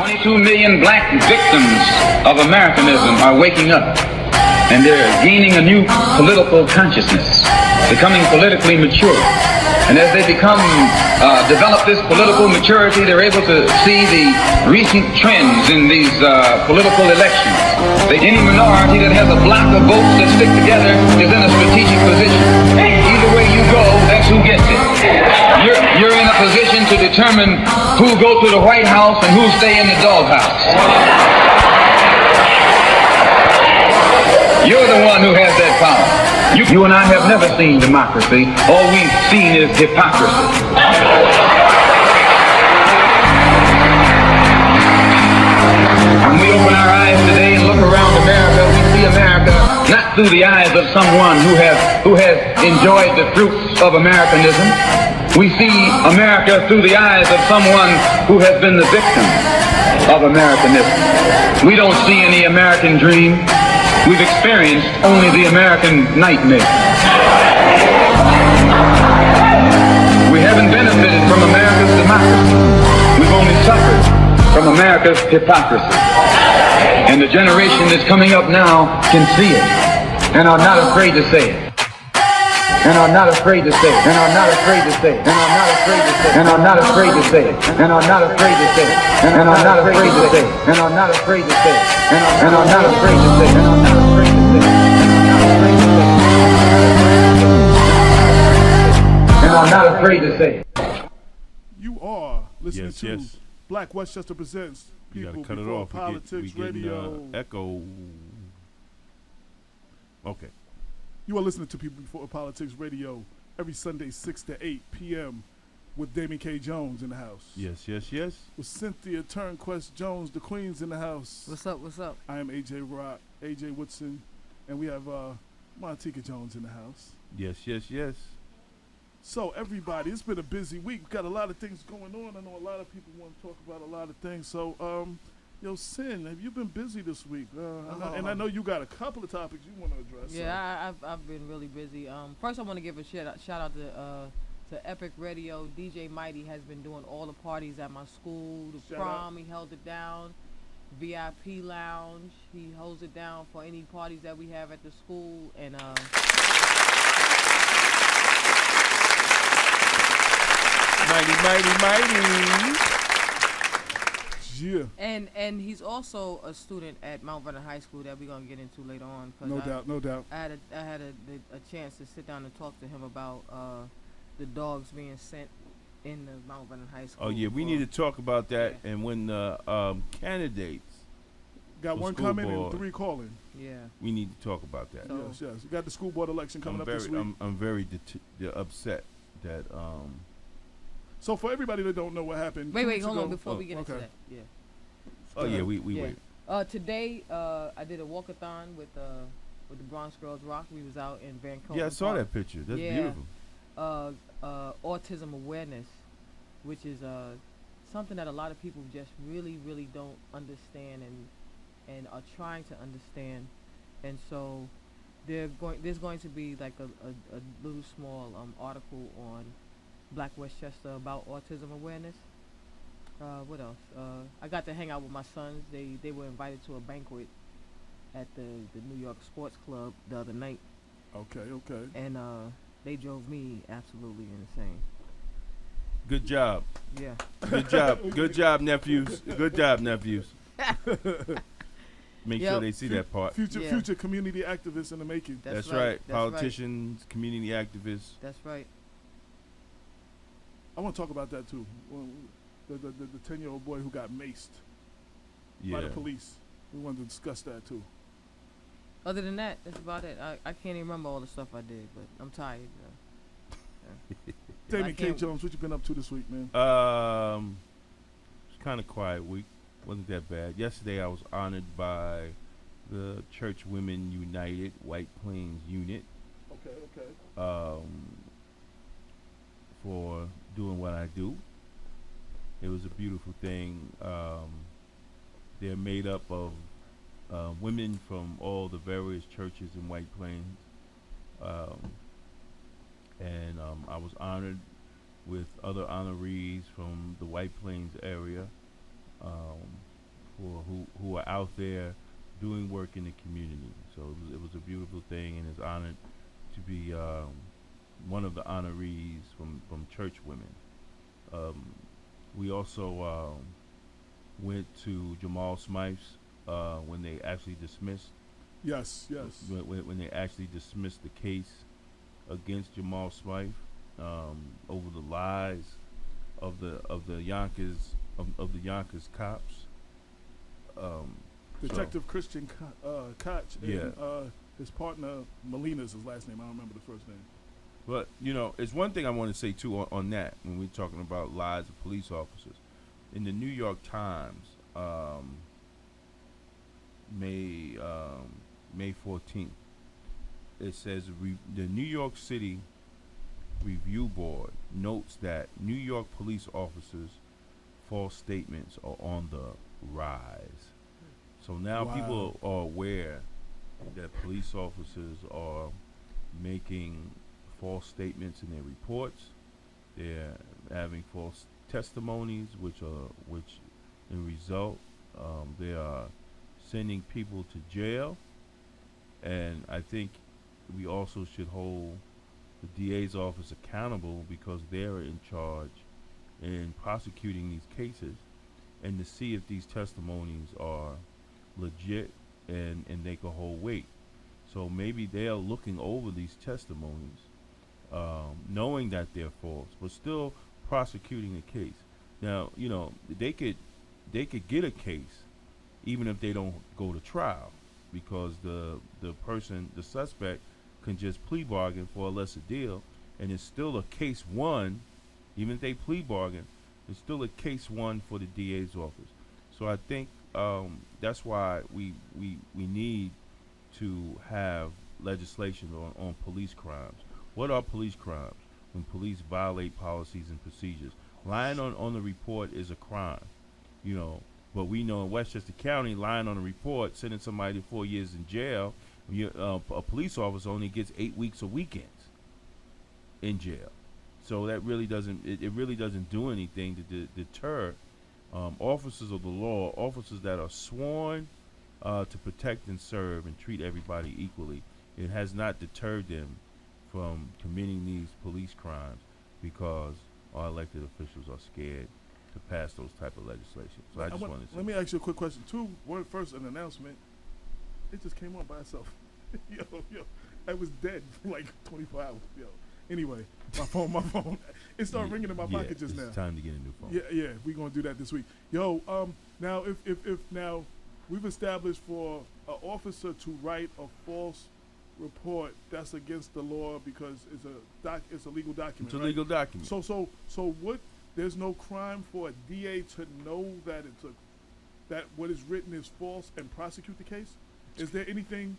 22 million black victims of Americanism are waking up, and they're gaining a new political consciousness, becoming politically mature. And as they develop this political maturity, they're able to see the recent trends in these political elections. Any minority that has a block of votes that stick together is in a strategic position. Either way you go, that's who gets it. You're in a position to determine who go to the White House and who stay in the doghouse. You're the one who has that power. You and I have never seen democracy. All we've seen is hypocrisy. When we open our eyes today and look around America, we see America not through the eyes of someone who has enjoyed the fruits of Americanism. We see America through the eyes of someone who has been the victim of Americanism. We don't see any American dream. We've experienced only the American nightmare. We haven't benefited from America's democracy. We've only suffered from America's hypocrisy. And the generation that's coming up now can see it and are not afraid to say it. And are not afraid to say it. And are not afraid to say it. And are not afraid to say it. And are not afraid to say it. And are not afraid to say it. And are not afraid to say it. And are not afraid to say it. And are not afraid to say it. And are not afraid to say it. And are not afraid to say it. You are listening to Black Westchester Presents People Before Politics Radio. Echo. Okay. You are listening to People Before Politics Radio every Sunday 6 to 8 p.m. with Damon K. Jones in the house. Yes. With Cynthia Turnquest-Jones, the Queen's in the house. What's up? I am AJ Woodson, and we have Montika Jones in the house. Yes. So everybody, it's been a busy week. We've got a lot of things going on. I know a lot of people want to talk about a lot of things. So, Sin, have you been busy this week? And I know you got a couple of topics you want to address. Yeah, I've been really busy. First, I want to give a shout out to Epic Radio. DJ Mighty has been doing all the parties at my school. The prom, he held it down. VIP lounge, he holds it down for any parties that we have at the school. And Mighty. Yeah. And he's also a student at Mount Vernon High School that we're gonna get into later on. No doubt. I had a chance to sit down and talk to him about the dogs being sent in the Mount Vernon High School. Oh yeah, we need to talk about that. Yeah. And when the candidates got one coming and 3 calling. Yeah. We need to talk about that. So yes. You got the school board election coming up this week. I'm very upset that. So for everybody that don't know what happened. Wait, hold on before we get into that. Yeah. Oh yeah, we wait. Today I did a walkathon with the Bronx Girls Rock. We was out in Vancouver. Yeah, I saw that picture. That's beautiful. Autism awareness, which is something that a lot of people just really don't understand and are trying to understand. And so there's going to be like a little small article on Black Westchester about autism awareness. What else? I got to hang out with my sons. They were invited to a banquet at the New York Sports Club the other night. Okay. And they drove me absolutely insane. Good job. Yeah. Good job, nephews. Make sure they see that part. Future community activists in the making. That's right. Politicians, right. Community activists. That's right. I want to talk about that too. The 10-year-old boy who got maced by the police. We wanted to discuss that too. Other than that, that's about it. I can't even remember all the stuff I did, but I'm tired. Yeah. Damon K. Jones, what you been up to this week, man? It's kind of quiet week. Wasn't that bad. Yesterday I was honored by the Church Women United White Plains Unit. Okay. For doing what I do. It was a beautiful thing. They're made up of women from all the various churches in White Plains. And I was honored with other honorees from the White Plains area. who are out there doing work in the community. So it was a beautiful thing, and is honored to be one of the honorees from church women. We also went to Jamal Smythe's when they actually dismissed. Yes. When they actually dismissed the case against Jamal Smythe over the lies of the Yonkers cops. Detective Christian Koch and Yeah. his partner Molina's his last name. I don't remember the first name. But it's one thing I want to say too on that when we're talking about lies of police officers. In the New York Times, May 14th, it says the New York City Review Board notes that New York police officers' false statements are on the rise. So now people are aware that police officers are making false statements in their reports. They're having false testimonies, which in result they are sending people to jail. And I think we also should hold the DA's office accountable, because they're in charge in prosecuting these cases, and to see if these testimonies are legit and they can hold weight. So maybe they're looking over these testimonies, knowing that they're false, but still prosecuting the case. Now, they could get a case even if they don't go to trial, because the suspect can just plea bargain for a lesser deal, and it's still a case won. Even if they plea bargain, it's still a case won for the DA's office. So I think that's why we need to have legislation on police crimes. What are police crimes? When police violate policies and procedures. Lying on the report is a crime, but we know in Westchester County, lying on a report, sending somebody to 4 years in jail, a police officer only gets 8 weeks of weekends in jail. So that really doesn't do anything to deter officers of the law, officers that are sworn to protect and serve and treat everybody equally. It has not deterred them from committing these police crimes, because our elected officials are scared to pass those type of legislation. So I just wanted to let me ask you a quick question too. First, an announcement. It just came on by itself. yo, I was dead for like 24 hours. Yo. Anyway, my phone. It started ringing in my pocket just now. It's time to get a new phone. Yeah, we're gonna do that this week. Yo, now if now we've established for an officer to write a false report, that's against the law, because it's a legal document. It's a legal document. So what? There's no crime for a DA to know that that what is written is false and prosecute the case. Is there anything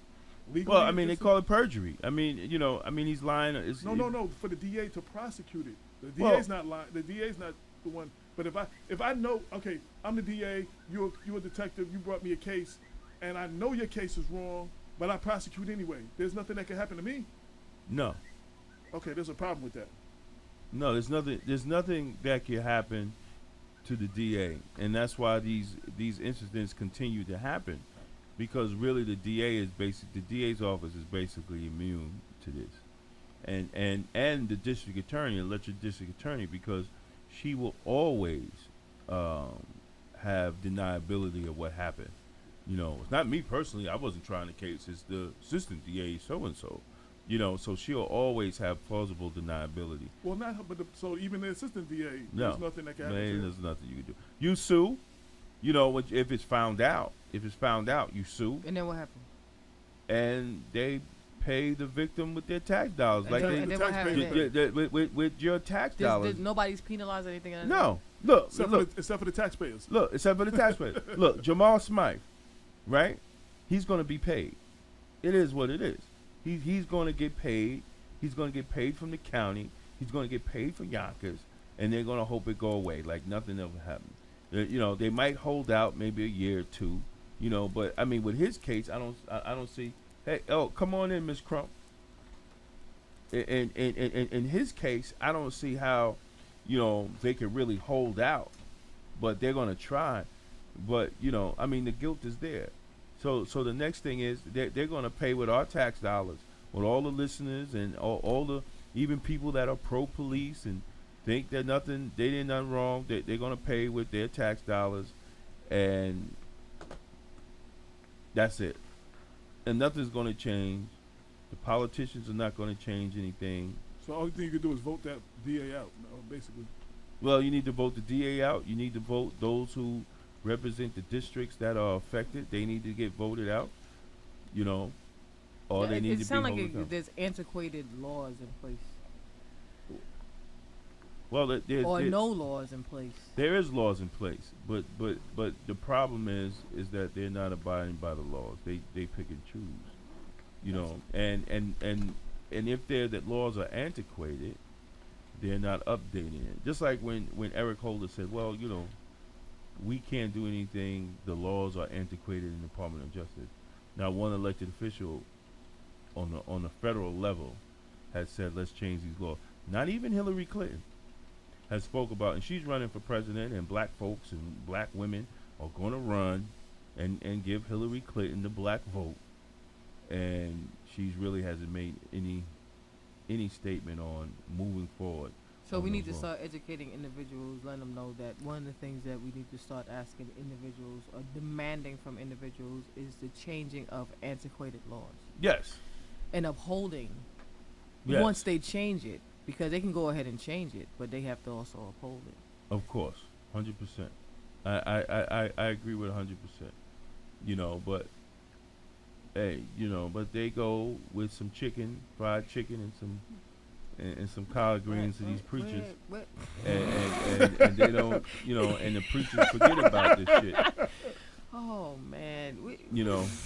legal? Well, I mean, they call it perjury. I mean, he's lying. No. For the DA to prosecute it, the DA's not lying. The DA's not the one. But if I know, okay, I'm the DA. You're a detective. You brought me a case, and I know your case is wrong, but I prosecute anyway. There's nothing that can happen to me. No. Okay, there's a problem with that. No, there's nothing that can happen to the DA, and that's why these incidents continue to happen, because really the DA's office is basically immune to this, and the district attorney, elected district attorney, because she will always have deniability of what happened. It's not me personally. I wasn't trying the case. It's the assistant DA so and so. So she'll always have plausible deniability. Well, not her, but so even the assistant DA, there's nothing that can happen. There's nothing you can do. You sue. If it's found out. If it's found out, you sue. And then what happened? And they pay the victim with their tax dollars, with your tax dollars. Nobody's penalized or anything. No. Except for the taxpayers. Except for the taxpayers. Look, Jamal Smythe, right? He's going to be paid. It is what it is. He's going to get paid. He's going to get paid from the county. He's going to get paid for Yonkers, and they're going to hope it go away like nothing ever happened. They might hold out maybe a year or two, but I mean, with his case, I don't see. Hey, come on in, Miss Crump. In his case, I don't see how, they could really hold out, but they're going to try. But I mean, the guilt is there. So the next thing is they're going to pay with our tax dollars, with all the listeners and all the even people that are pro police and think that they did nothing wrong. They're going to pay with their tax dollars, and that's it. And nothing's going to change. The politicians are not going to change anything. So the only thing you can do is vote that DA out, basically. Well, you need to vote the DA out. You need to vote those who represent the districts that are affected. They need to get voted out. Or they need to be sounds like voted out. there's antiquated laws in place. Well, no laws in place. There is laws in place, but the problem is that they're not abiding by the laws. They pick and choose, and if the laws are antiquated, they're not updating it. Just like when Eric Holder said, well, we can't do anything. The laws are antiquated in the Department of Justice. Now, one elected official on the federal level has said, let's change these laws. Not even Hillary Clinton has spoke about, and she's running for president, and black folks and black women are going to run and give Hillary Clinton the black vote. And she really hasn't made any statement on moving forward. So we need to start educating individuals, letting them know that one of the things that we need to start asking individuals or demanding from individuals is the changing of antiquated laws. Yes. And upholding Yes. once they change it, because they can go ahead and change it, but they have to also uphold it. Of course, 100%. I agree with 100%. But hey, but they go with some fried chicken, and some collard greens to these preachers, and they don't, and the preachers forget about this shit. Oh man,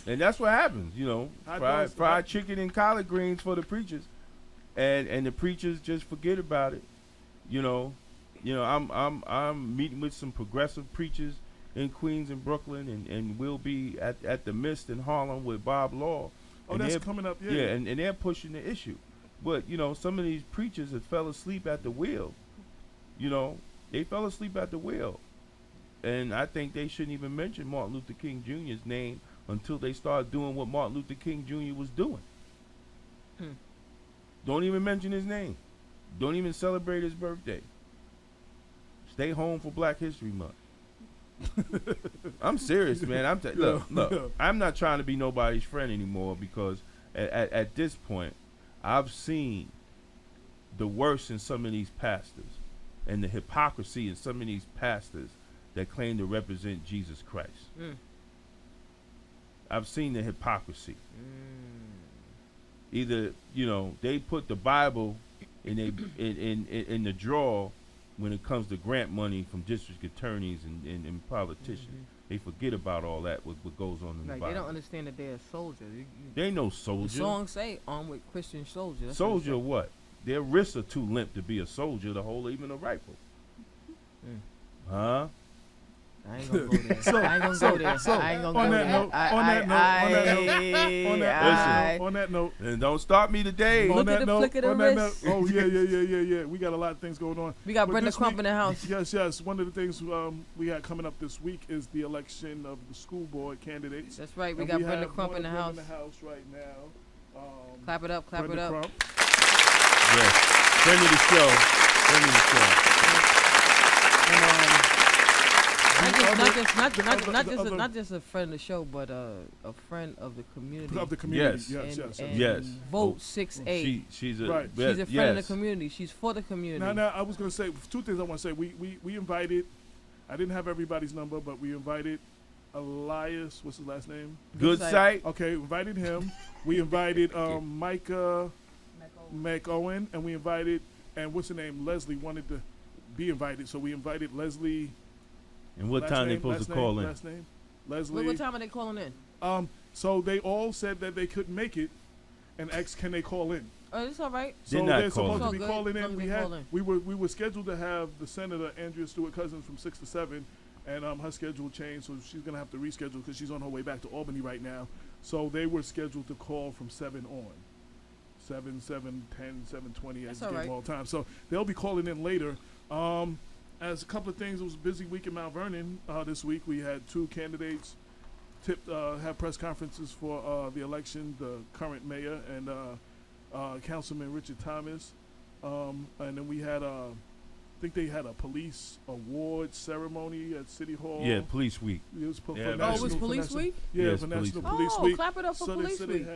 and that's what happens. Fried chicken and collard greens for the preachers, and the preachers just forget about it. I'm meeting with some progressive preachers in Queens and Brooklyn, and we'll be at the Mist in Harlem with Bob Law. Oh, that's coming up, yeah. Yeah, and they're pushing the issue. But, some of these preachers have fell asleep at the wheel. They fell asleep at the wheel. And I think they shouldn't even mention Martin Luther King Jr.'s name until they start doing what Martin Luther King Jr. was doing. Don't even mention his name. Don't even celebrate his birthday. Stay home for Black History Month. I'm serious, man. Look. I'm not trying to be nobody's friend anymore, because at this point, I've seen the worst in some of these pastors and the hypocrisy in some of these pastors that claim to represent Jesus Christ. I've seen the hypocrisy. Either they put the Bible in the drawer when it comes to grant money from district attorneys and politicians. They forget about all that, what goes on in the Bible. They don't understand that they're a soldier. They ain't no soldier. The songs say, "Armed with Christian soldiers." That's soldier what? Their wrists are too limp to be a soldier to hold even a rifle. Huh? I ain't gonna go there. I ain't gonna go there. I ain't gonna go there. On that note, and don't start me today. Look at the flick of the wrist. Oh yeah. We got a lot of things going on. We got Brenda Crump in the house. Yes. One of the things we got coming up this week is the election of the school board candidates. That's right. We got Brenda Crump in the house. Right now. Clap it up. Clap it up. Yes. Friend of the show. Not just a friend of the show, but a friend of the community. Of the community, yes. Vote 6A. She's a right. She's a friend of the community. She's for the community. Now, I was going to say two things. I want to say we invited. I didn't have everybody's number, but we invited Elias. What's his last name? Good Sight. Okay, invited him. We invited Micah McOwen, and we invited, and what's her name? Leslie wanted to be invited, so we invited Leslie. And what time they supposed to call in? Last name? Leslie. What time are they calling in? So they all said that they couldn't make it, and asked, can they call in? Oh, it's all right. So they're supposed to be calling in. We were scheduled to have the Senator Andrea Stewart Cousins from 6 to 7, and her schedule changed, so she's gonna have to reschedule because she's on her way back to Albany right now. So they were scheduled to call from 7 on. 7, 7, 10, 7:20 as game all time. So they'll be calling in later. As a couple of things, it was a busy week in Mount Vernon. This week we had 2 candidates have press conferences for the election, the current mayor and Councilman Richard Thomas. And then we had, I think they had a police award ceremony at City Hall. Yeah, Police Week. It was for Yeah, Oh, it was Police Week? Yeah, Yes, for Police National Week. Police Oh, Week. clap it up for Police Week.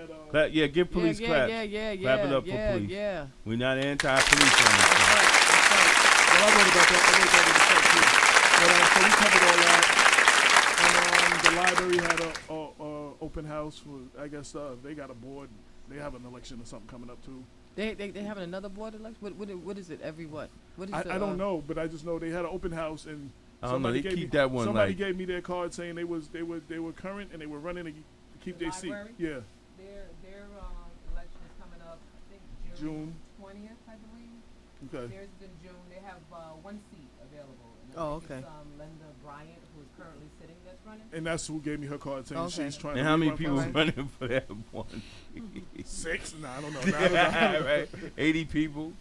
Yeah, give police claps. Yeah. Clap it up for yeah, police. Yeah. We're not anti-police on this. Well, I wrote about that. I wrote that in the site too. But so we covered all that. And the library had a open house. I guess they got a board. They have an election or something coming up too. They having another board election? What is it? Every what? What is I don't know, but I just know they had an open house and I don't know. They keep that one somebody like. gave me their card saying they were current and they were running to keep their seat. Library? Yeah, Their election is coming up, I think June. 20th, I believe. Okay. Theirs is in June. They have 1 seat available. And I Oh, think okay. It's Linda Bryant, who is currently sitting, that's running. And that's who gave me her card saying Okay. she's trying And to how many rerun people for running for that one? 6? Nah, I don't know. Nah, I don't know. Right? 80 people.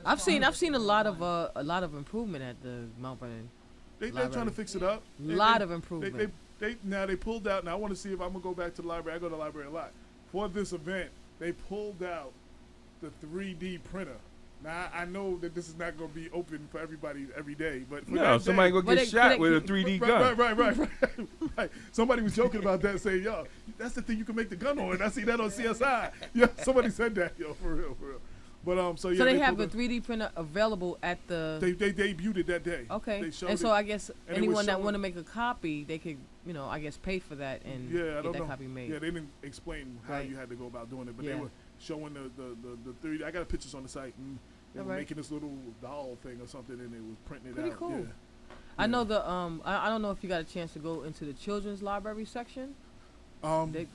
I've seen a lot of improvement at the Mount Vernon. They're Library. trying to fix it up. Lot of improvement. They pulled out. Now I want to see if I'm gonna go back to the library. I go to the library a lot. For this event, they pulled out the 3D printer. Now I know that this is not gonna be open for everybody every day, but for No, that somebody day, gonna get shot with a 3D gun. Right. Somebody was joking about that, saying, "Yo, that's the thing you can make the gun on." I see that on CSI. Yeah, somebody said that, yo, for real. But so yeah. So they have a 3D printer available at the. They debuted it that day. Okay. They showed And so it. I guess And it was anyone that showing- want to make a copy, they could, I guess pay for that and Yeah, I get don't that know. copy made. Yeah, they didn't explain how Right. you had to go about doing it, but Yeah. they were showing the 3D. I got pictures on the site, and they were Alright. making this little doll thing or something, and they was printing it Pretty out. cool. Yeah. I know the I don't know if you got a chance to go into the children's library section. They,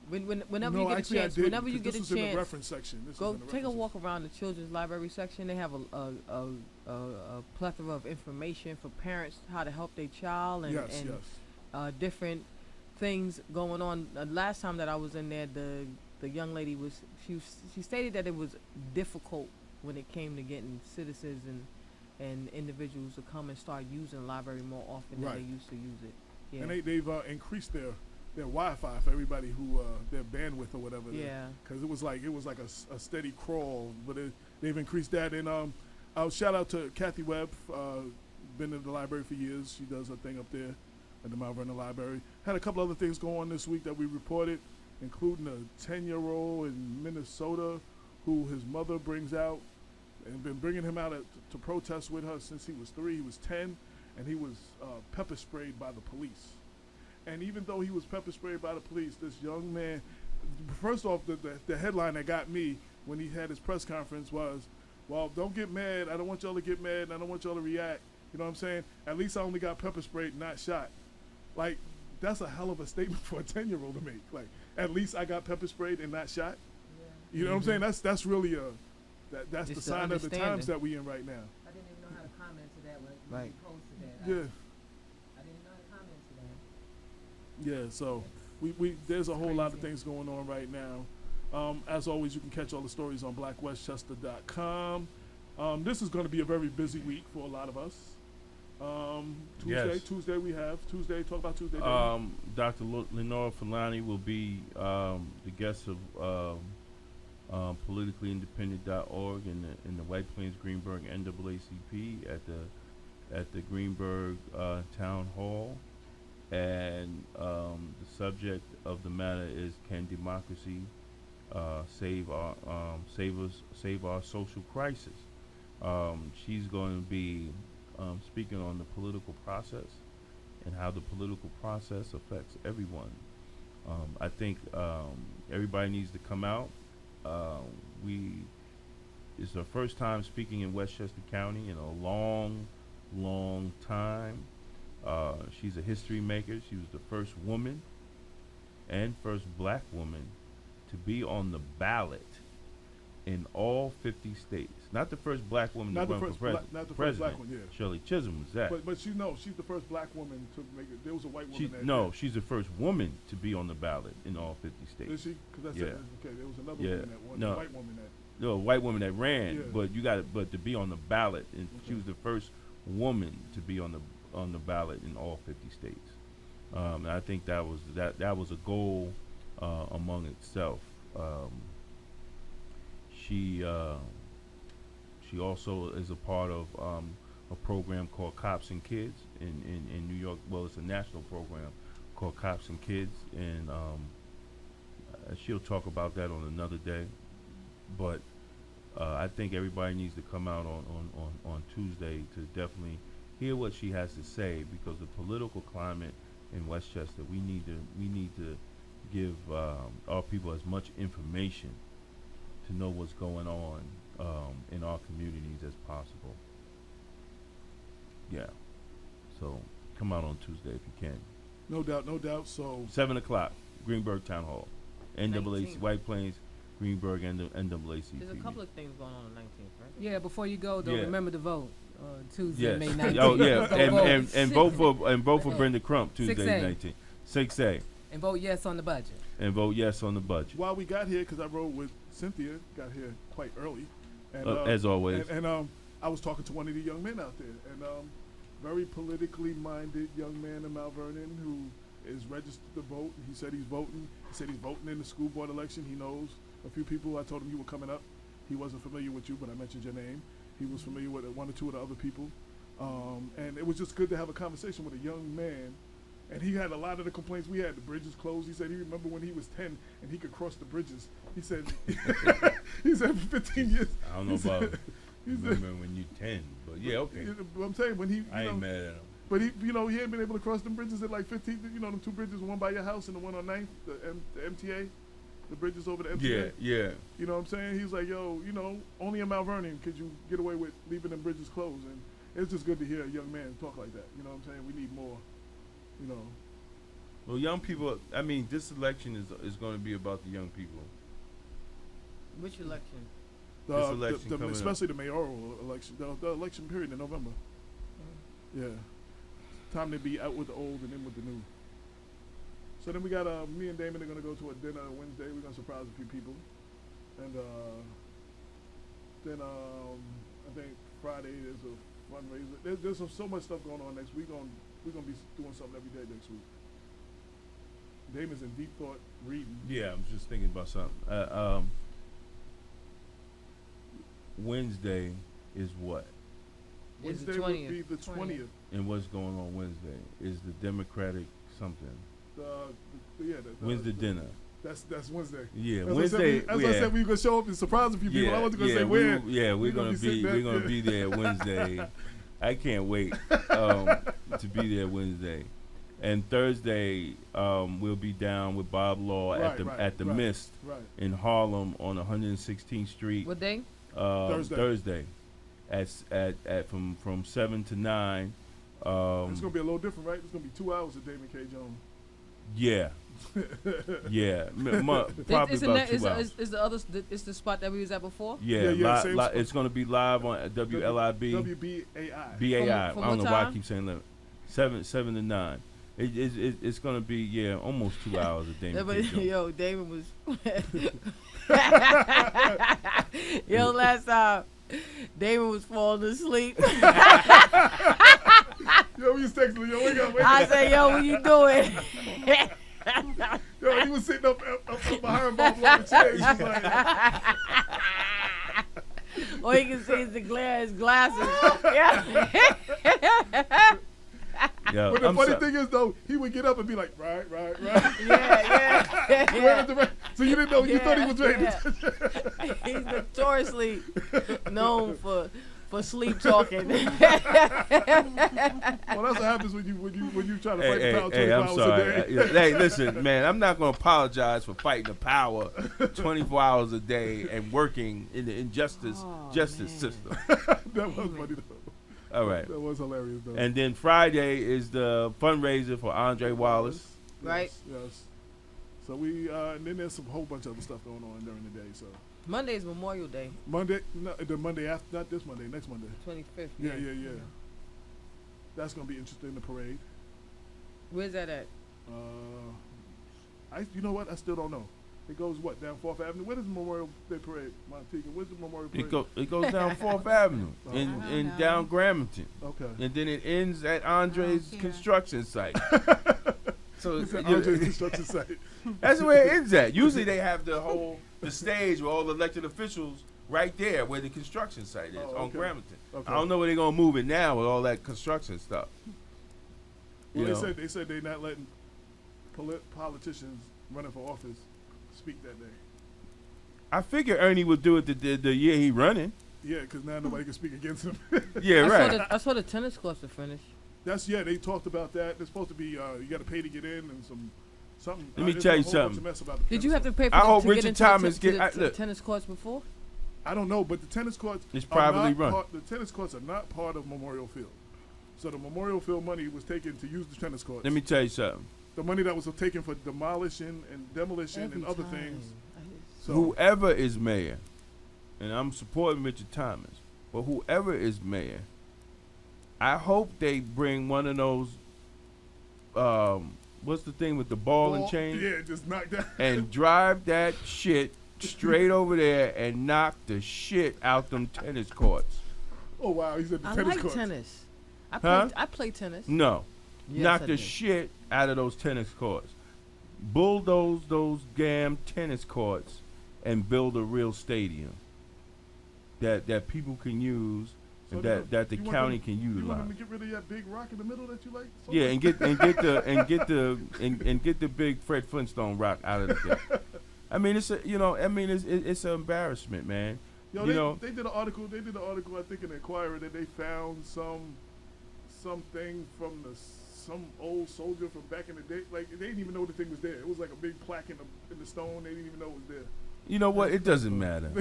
whenever no, you get actually, a chance, I did, whenever you 'cause get this a was in the chance, reference section. This go was in the take a reference walk around the children's library section. They have a plethora of information for parents how to help their child and section. Yes, yes. different things going on. Last time that I was in there, the young lady she stated that it was difficult when it came to getting citizens and individuals to come and start using the library more often Right. than they used to use it. Yeah. And they've increased their Wi-Fi for everybody who their bandwidth or whatever. Yeah. Because it was like a steady crawl, but they've increased that. And I'll shout out to Kathy Webb. Been in the library for years. She does her thing up there at the Mount Vernon Library. Had a couple other things going on this week that we reported, including a 10-year-old in Minnesota who his mother brings out and been bringing him out to protest with her since he was 3. He was 10, and he was pepper sprayed by the police. And even though he was pepper sprayed by the police, this young man, first off, the headline that got me when he had his press conference was, well, don't get mad. I don't want y'all to get mad, and I don't want y'all to react. You know what I'm saying? At least I only got pepper sprayed, not shot. Like, that's a hell of a statement for a 10-year-old to make. Like, at least I got pepper sprayed and not shot. Yeah. You know what I'm saying? That's really that's Just the sign of the times that we in right now. I didn't even know how to comment to that when Right. you posted that. Yeah. I didn't know how to comment to that. Yeah, so we there's a whole lot of things going on right now. As always, you can catch all the stories on blackwestchester.com. This is going to be a very busy week for a lot of us. Yes. Tuesday we have talk about Tuesday. Dr. Lenore Fulani will be the guest of politicallyindependent.org in the White Plains Greenberg NAACP at the Greenberg Town Hall, and the subject of the matter is, can democracy save our social crisis? She's going to be speaking on the political process and how the political process affects everyone. I think everybody needs to come out. It's her first time speaking in Westchester County in a long time. She's a history maker. She was the first woman and first black woman to be on the ballot in all 50 states. Not the first black woman to run for president. Not the first black one, yeah. Shirley Chisholm was that. But she's the first black woman to make it. There was a white woman She's the first woman to be on the ballot in all 50 states. Is she? Because that's Yeah. it. Okay, there was another Yeah. woman that won. No. A white woman that. no, white woman that ran, Yeah. but to be on the ballot, and she was the first woman to be on the ballot in all 50 states. And I think that was a goal among itself. She also is a part of a program called Cops and Kids in New York. Well, it's a national program called Cops and Kids, and she'll talk about that on another day. But I think everybody needs to come out on Tuesday to definitely hear what she has to say, because the political climate in Westchester, we need to give our people as much information to know what's going on in our communities as possible. Yeah. So come out on Tuesday if you can. No doubt. So 7 o'clock, Greenberg Town Hall. NAAC, 19th. White Plains, Greenberg, and the NAACP. There's a couple of things going on the 19th, right? Yeah, before you go, though, Yeah. remember to vote Tuesday, Yes. May 19th. Oh yeah, Go vote. and vote for Brenda Crump Tuesday 6A. 19th. 6A, And vote yes on the budget. and vote yes on the budget. while we got here, because I rode with Cynthia, got here quite early, and As always. and I was talking to one of the young men out there, and very politically minded young man in Mount Vernon who is registered to vote. He said he's voting. He said he's voting in the school board election. He knows a few people. I told him you were coming up. He wasn't familiar with you, but I mentioned your name. He was familiar with one or two of the other people, and it was just good to have a conversation with a young man. And he had a lot of the complaints we had. The bridges closed. He said he remember when he was 10 and he could cross the bridges. He said, he said for 15 years. I don't know he about said- he said- remember when you 10, but yeah, okay. I'm saying when he, I ain't mad at him. but he, he hadn't been able to cross them bridges at like 15. Them two bridges, one by your house and the one on 9th, the MTA, the bridges over the MTA. Yeah. You know what I'm saying? He's like, yo, only in Mount Vernon could you get away with leaving them bridges closed. And it's just good to hear a young man talk like that. You know what I'm saying? We need more, Well, young people. I mean, this election is going to be about the young people. Which election? This election coming up. especially the mayoral election, the election period in November. Yeah. Time to be out with the old and in with the new. So then we got me and Damon are gonna go to a dinner Wednesday. We're gonna surprise a few people, and then I think Friday there's a fundraiser. There's so much stuff going on next week. We're gonna be doing something every day next week. Damon's in deep thought reading. Yeah, I'm just thinking about something. Wednesday is what? It's the Wednesday would 20th. be the 20th. And what's going on Wednesday? Is the Democratic something? When's the dinner? That's Wednesday. Yeah, As Wednesday. I said, we were gonna show up and surprise a few people. I wasn't gonna say where. We're gonna be there Wednesday. I can't wait to be there Wednesday. And Thursday, we'll be down with Bob Law at the Mist Right. in Harlem on 116th Street. What day? Thursday. At from 7 to 9. It's gonna be a little different, right? It's gonna be 2 hours of Damon K. Jones. Yeah. Yeah. Probably about 2 hours. Is the other? It's the spot that we was at before. Yeah, same spot. it's going to be live on WLIB. WBAI. BAI. From I don't know what why I time? keep saying that. 7 to 9. It's going to be almost 2 hours of Damon K. Jones. Yo, Damon was. Yo, last time Damon was falling asleep. Yo, he was texting me. Yo, wake up. I said, "Yo, what you doing?" Yo, he was sitting up behind Bob Law in the chair. He was like, All you can see is the glare of his glasses. Yeah. Yeah, but the funny thing is, though, he would get up and be like, right. Yeah. So you didn't know, you thought he was ready. Yeah. He's notoriously known for sleep talking. Well, that's what happens when you try to fight the power 24 I'm hours sorry. a day. Hey, listen, man, I'm not going to apologize for fighting the power 24 hours a day and working in the justice system. That was funny, though. All right. That was hilarious, though. And then Friday is the fundraiser for Andre Wallace. Right. Yes. So and then there's some whole bunch of other stuff going on during the day. So Monday is Memorial Day. the Monday after, not this Monday, next Monday. 25th. Yeah. That's gonna be interesting. The parade. Where's that at? You know what? I still don't know. It goes what, down 4th Avenue? Where does Memorial Day Parade, Montego? Where's the Memorial Parade? It goes down 4th Avenue Oh. and down Gramerton. Okay. And then it ends at Andre's construction site. So It's an you know, Andre's construction site. that's where it ends at. Usually they have the stage with all the elected officials right there where the construction site is Oh, on okay. Gramerton. Okay. I don't know where they're gonna move it now with all that construction stuff. Well, You know? they said they're not letting politicians running for office speak that day. I figure Ernie would do it the year he running. Yeah, because now nobody can speak against him. Yeah, right. I saw the tennis courts are finished. They talked about that. There's supposed to be you got to pay to get in and something. Let me there's tell a you whole bunch something. of mess about the Did you tennis have to court. pay for I hope to get Richard into Thomas the, get- the look. tennis courts before? I don't know, but the tennis courts It's are privately not run. The tennis courts are not part of Memorial Field. So the Memorial Field money was taken to use the tennis courts. Let me tell you something. The money that was taken for demolition and demolition and other things. So Whoever is mayor, and I'm supporting Richard Thomas, but whoever is mayor, I hope they bring one of those. What's the thing with the ball and chain? Yeah, just knock down. And drive that shit straight over there and knock the shit out them tennis courts. Oh wow, he said the I tennis like courts. tennis. Huh? I play tennis. No. Yes, Knock I the do. shit out of those tennis courts. Bulldoze those damn tennis courts and build a real stadium that people can use So and you- that the you want county them- can You want utilize. them to get rid of that big rock in the middle that you like? So Yeah, much? and get the big Fred Flintstone rock out of the thing. I mean it's it's an embarrassment, man. Yo, you know, they did an article. They did an article, I think, in the Inquirer that they found something from some old soldier from back in the day. Like they didn't even know the thing was there. It was like a big plaque in the stone. They didn't even know it was there. you know what? It doesn't matter. At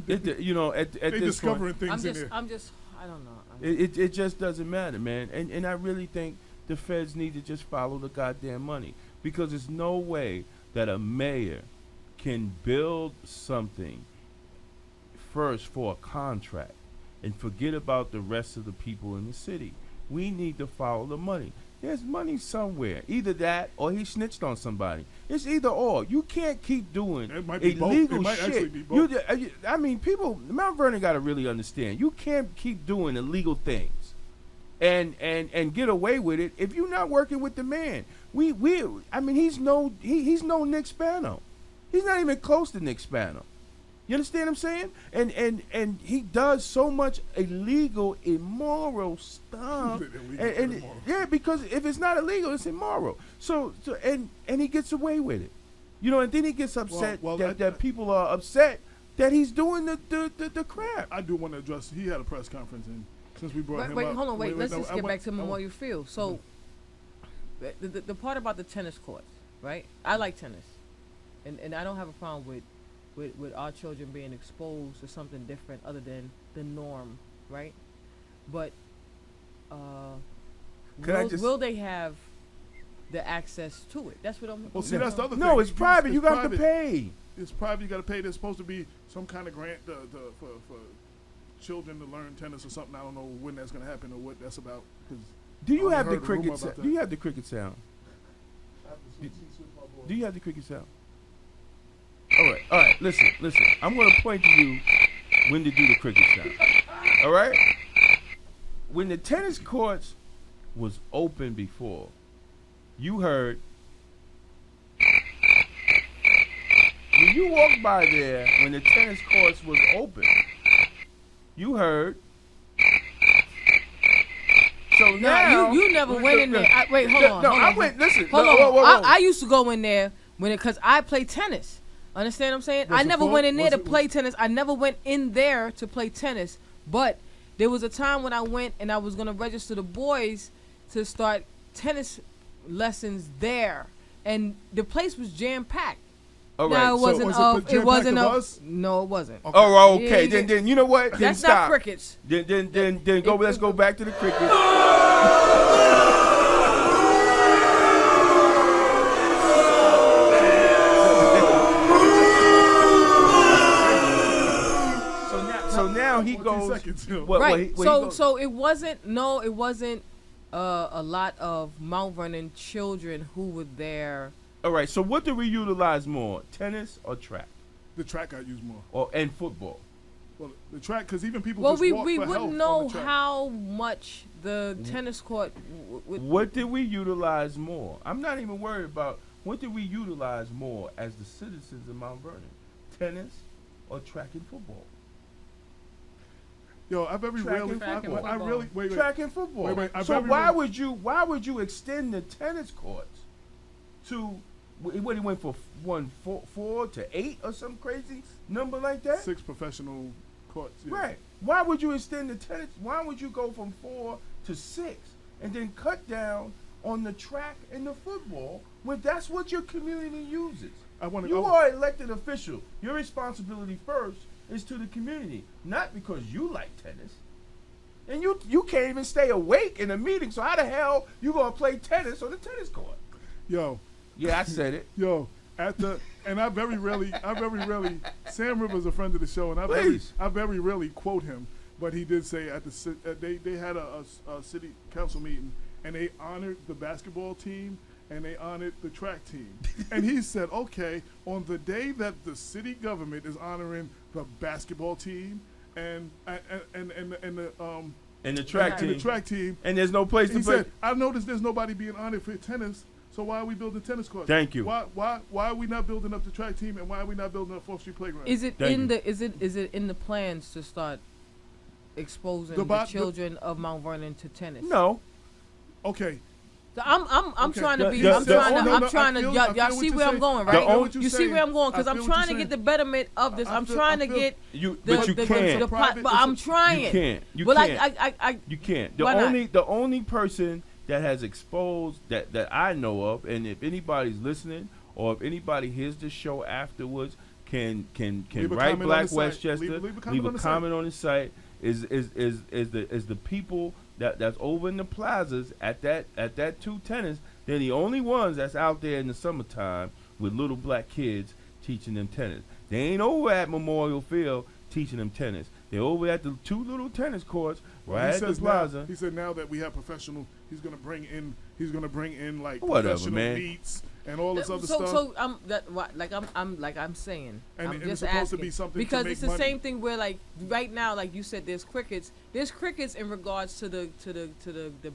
They this point, discovering things in there. I don't know. it just doesn't matter, man. And I really think the feds need to just follow the goddamn money, because there's no way that a mayor can build something first for a contract and forget about the rest of the people in the city. We need to follow the money. There's money somewhere. Either that or he snitched on somebody. It's either or. You can't keep doing It might be both. illegal It might shit. actually be both. I mean, people, Mount Vernon got to really understand. You can't keep doing illegal things and get away with it if you're not working with the man. He's no Nick Spano. He's not even close to Nick Spano. You understand what I'm saying? And he does so much illegal, immoral stuff. Illegal, and immoral. yeah, because if it's not illegal, it's immoral. So and he gets away with it. You know, and then he gets upset Well, that people are upset that he's doing the crap. I do want to address. He had a press conference, and since we brought him Wait, up, hold on, wait. Let's no, just I get want- back to I want- Memorial Field. So, the part about the tennis courts, right? I like tennis, and I don't have a problem with our children being exposed to something different other than the norm, right? But will they have the access to it? That's what I'm. Well, see, that's the other thing. No, it's private. You got to private. pay. It's private. You got to pay. There's supposed to be some kind of grant for children to learn tennis or something. I don't know when that's going to happen or what that's about. 'Cause Do you I have the heard a rumor cricket? about that. Do you have the cricket sound? I have to switch seats with my boy. Do you have the cricket sound? All right. Listen. I'm going to point to you when to do the cricket sound. All right. When the tennis courts was open before, you heard. When you walk by there, when the tennis courts was open, you heard. So now you never went in there. Wait, hold on. No, hold I on. went. Listen. Hold no, on. whoa. I used to go in there because I play tennis. Understand what I'm saying? Was I it never full? went in there Was to it- play tennis. I never went in there to play tennis. But there was a time when I went and I was going to register the boys to start tennis lessons there. And the place was jam-packed. All right. Now, it so- wasn't Was of, it it jam-packed wasn't of of, us? no, it wasn't. Oh, okay. Yeah, Then you know what? Then That's stop. not crickets. Then go. Let's go back to the cricket. So now he 14 goes. seconds, you know. What, Right. he So goes- so it wasn't a lot of Mount Vernon children who were there All right. So what do we utilize more, tennis or track, The track got used more. and football? Well, the track, because even people Well, just we walk for wouldn't health know on the track. how much the tennis court would. What did we utilize more? I'm not even worried about what did we utilize more as the citizens of Mount Vernon, tennis or track and football? Yo, I very Track rarely. and football. I really wait. Track and football. Wait, I so very why rarely- would you extend the tennis courts to what he went for 4 to 8 or some crazy number like that? 6 professional courts. Yeah. Right. Why would you extend the tennis? Why would you go from 4 to 6 and then cut down on the track and the football when that's what your community uses? You are an elected official. Your responsibility first is to the community, not because you like tennis. And you can't even stay awake in a meeting. So how the hell you gonna play tennis on the tennis court? Yo, Yeah, I said it. yo, I very rarely, Sam Rivers, a friend of the show, and Please. I very rarely quote him, but he did say they had a city council meeting and they honored the basketball team and they honored the track team, and he said, okay, on the day that the city government is honoring the basketball team and And the track team. the track team, And there's no place to he play. said, I noticed there's nobody being honored for tennis. So why are we building tennis courts? Thank you. Why are we not building up the track team and why are we not building up 4th Street Playground? Is it Thank in you. the is it in the plans to start exposing the children of Mount Vernon to tennis? No. Okay. So I'm Okay. trying to be. The- I'm the- trying to. no, I'm no, trying I to. feel- Y'all I feel see what where you're I'm saying. going, I right? feel what you're You see saying. where I'm going because I I'm feel what trying to you're get the saying. betterment of this. I'm feel- trying I to feel- get. But you can't. private- But I'm trying. You can't. You Well, can't. I You can't. Why not? The only person that has exposed that I know of, and if anybody's listening or if anybody hears this show afterwards, can Leave a write comment on Black the site. Westchester, Leave a comment on the site. comment on the site. Is the people that's over in the plazas at that 2 tennis? They're the only ones that's out there in the summertime with little black kids teaching them tennis. They ain't over at Memorial Field teaching them tennis. They're over at the 2 little tennis courts right at the plaza. He said now that we have professional, he's gonna bring in like Whatever, professional man. meets and all this other so stuff. so I'm saying. And I'm it's just supposed to asking be something to because make it's the money. same thing where like right now, like you said, there's crickets. There's crickets in regards to the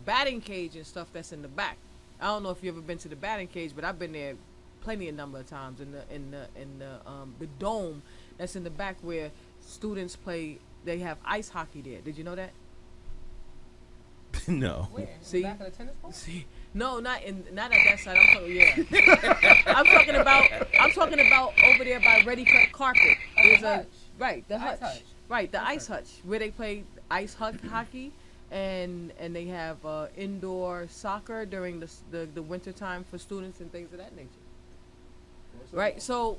batting cage and stuff that's in the back. I don't know if you ever been to the batting cage, but I've been there plenty of number of times in the dome that's in the back where students play. They have ice hockey there. Did you know that? No. Where? See? Back of the tennis court? See, no, not at that side. I'm talking, I'm talking about over there by Ready Cut Carpet. There's the hutch. right, the Ice hutch. hutch. Right, the Ice ice hutch where they play hockey, and they have indoor soccer during the winter time for students and things of that nature. Right, so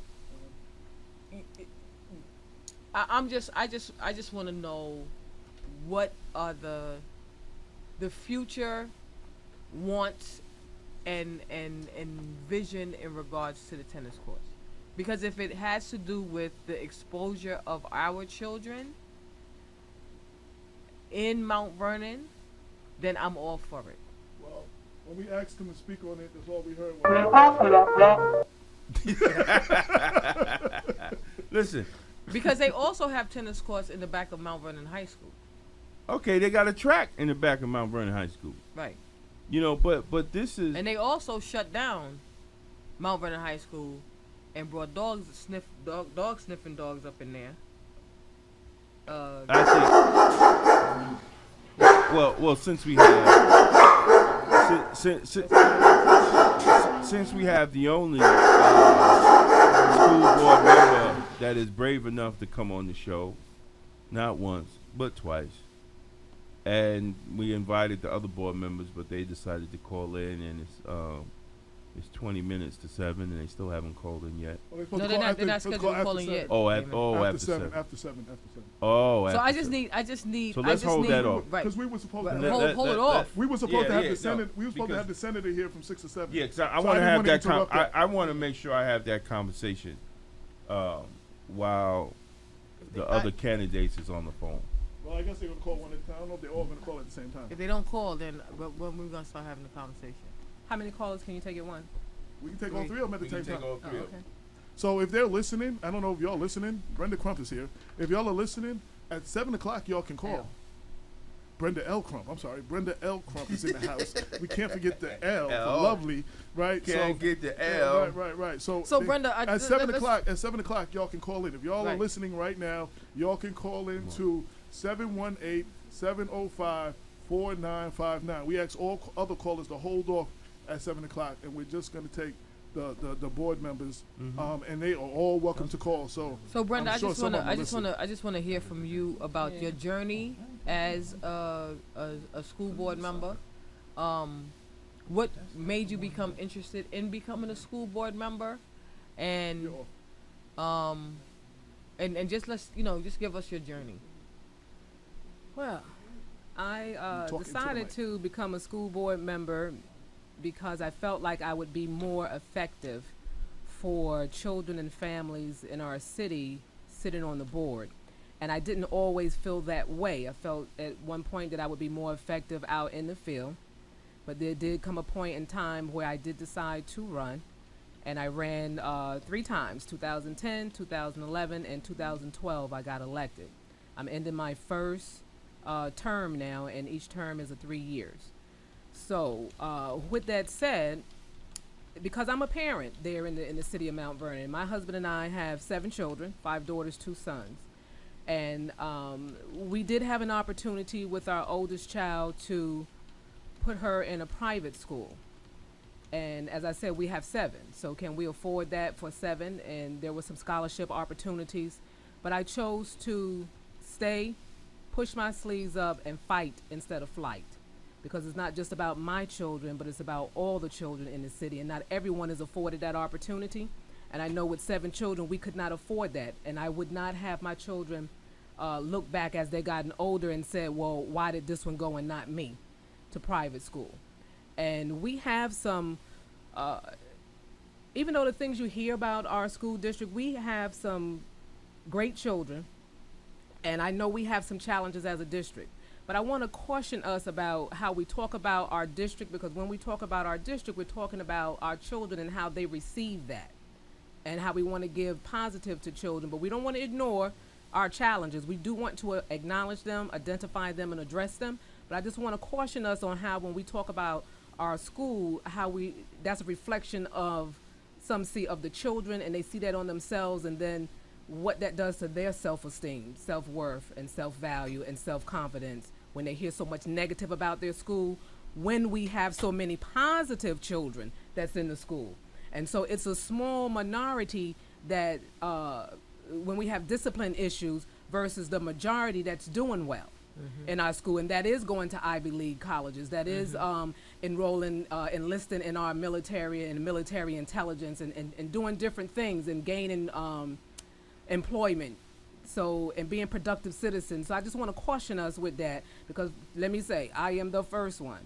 I just want to know what are the future wants and vision in regards to the tennis courts, because if it has to do with the exposure of our children in Mount Vernon, then I'm all for it. Well, when we asked him to speak on it, that's all we heard was. Listen. Because they also have tennis courts in the back of Mount Vernon High School. Okay, they got a track in the back of Mount Vernon High School. Right. You know, but this is. And they also shut down Mount Vernon High School and brought dog sniffing dogs up in there. I think. Well, since we have since we have the only school board member that is brave enough to come on the show, not once but twice, and we invited the other board members, but they decided to call in, and it's 20 minutes to 7, and they still haven't called in yet. Well, No, they're not scheduled to call in yet. After 7. 7. After 7. Oh, So after I just 7. need. So let's hold that off. Right. Because we were supposed Right. to Hold it off. we were supposed to have Yeah, the no, senator. We were supposed to because- have the senator here from 6 to 7. Yeah, because I So want to didn't have wanna that. interrupt that. I want to make sure I have that conversation while the other candidates is on the phone. Well, I guess they're gonna call one at a time. I don't know if they're all gonna call at the same time. If they don't call, then when we're gonna start having the conversation. How many callers can you take at once? We can take all three of them at the same time. all three of okay. them. So if they're listening, I don't know if y'all listening. Brenda Crump is here. If y'all are listening, at 7 o'clock y'all can call. L. Brenda L. Crump. I'm sorry. Brenda L. Crump is in the house. We can't forget the L, L. for lovely, right? Can't get the Yeah, L. right. So Brenda, at 7 o'clock, y'all can call in. If y'all are Right. listening right now, y'all can call in to 718-705-4959. We ask all other callers to hold off at 7 o'clock, and we're just going to take the board members, and they are all welcome to call. So Brenda, I'm sure some of them listen. I just wanna hear from you about your journey as a school board member. What made you become interested in becoming a school board member, and and just just give us your journey. Well, I Talking to the decided mic. to become a school board member because I felt like I would be more effective for children and families in our city sitting on the board. And I didn't always feel that way. I felt at one point that I would be more effective out in the field. But there did come a point in time where I did decide to run. And I ran 3 times, 2010, 2011, and 2012 I got elected. I'm ending my first term now, and each term is 3 years. So with that said, because I'm a parent there in the city of Mount Vernon, my husband and I have 7 children, 5 daughters, 2 sons. And we did have an opportunity with our oldest child to put her in a private school. And as I said, we have 7. So can we afford that for 7? And there were some scholarship opportunities. But I chose to stay, push my sleeves up, and fight instead of flight. Because it's not just about my children, but it's about all the children in the city. And not everyone is afforded that opportunity. And I know with 7 children, we could not afford that. And I would not have my children look back as they gotten older and said, well, why did this one go and not me to private school? And we have some, even though the things you hear about our school district, we have some great children. And I know we have some challenges as a district. But I want to caution us about how we talk about our district, because when we talk about our district, we're talking about our children and how they receive that, and how we want to give positive to children. But we don't want to ignore our challenges. We do want to acknowledge them, identify them, and address them. But I just want to caution us on how when we talk about our school, that's a reflection of some see of the children, and they see that on themselves, and then what that does to their self-esteem, self-worth, and self-value, and self-confidence when they hear so much negative about their school, when we have so many positive children that's in the school. And so it's a small minority that when we have discipline issues versus the majority that's doing well in our school, and that is going to Ivy League colleges, that is enrolling, enlisting in our military and military intelligence, and doing different things and gaining employment, so, and being productive citizens. So I just want to caution us with that, because let me say, I am the first one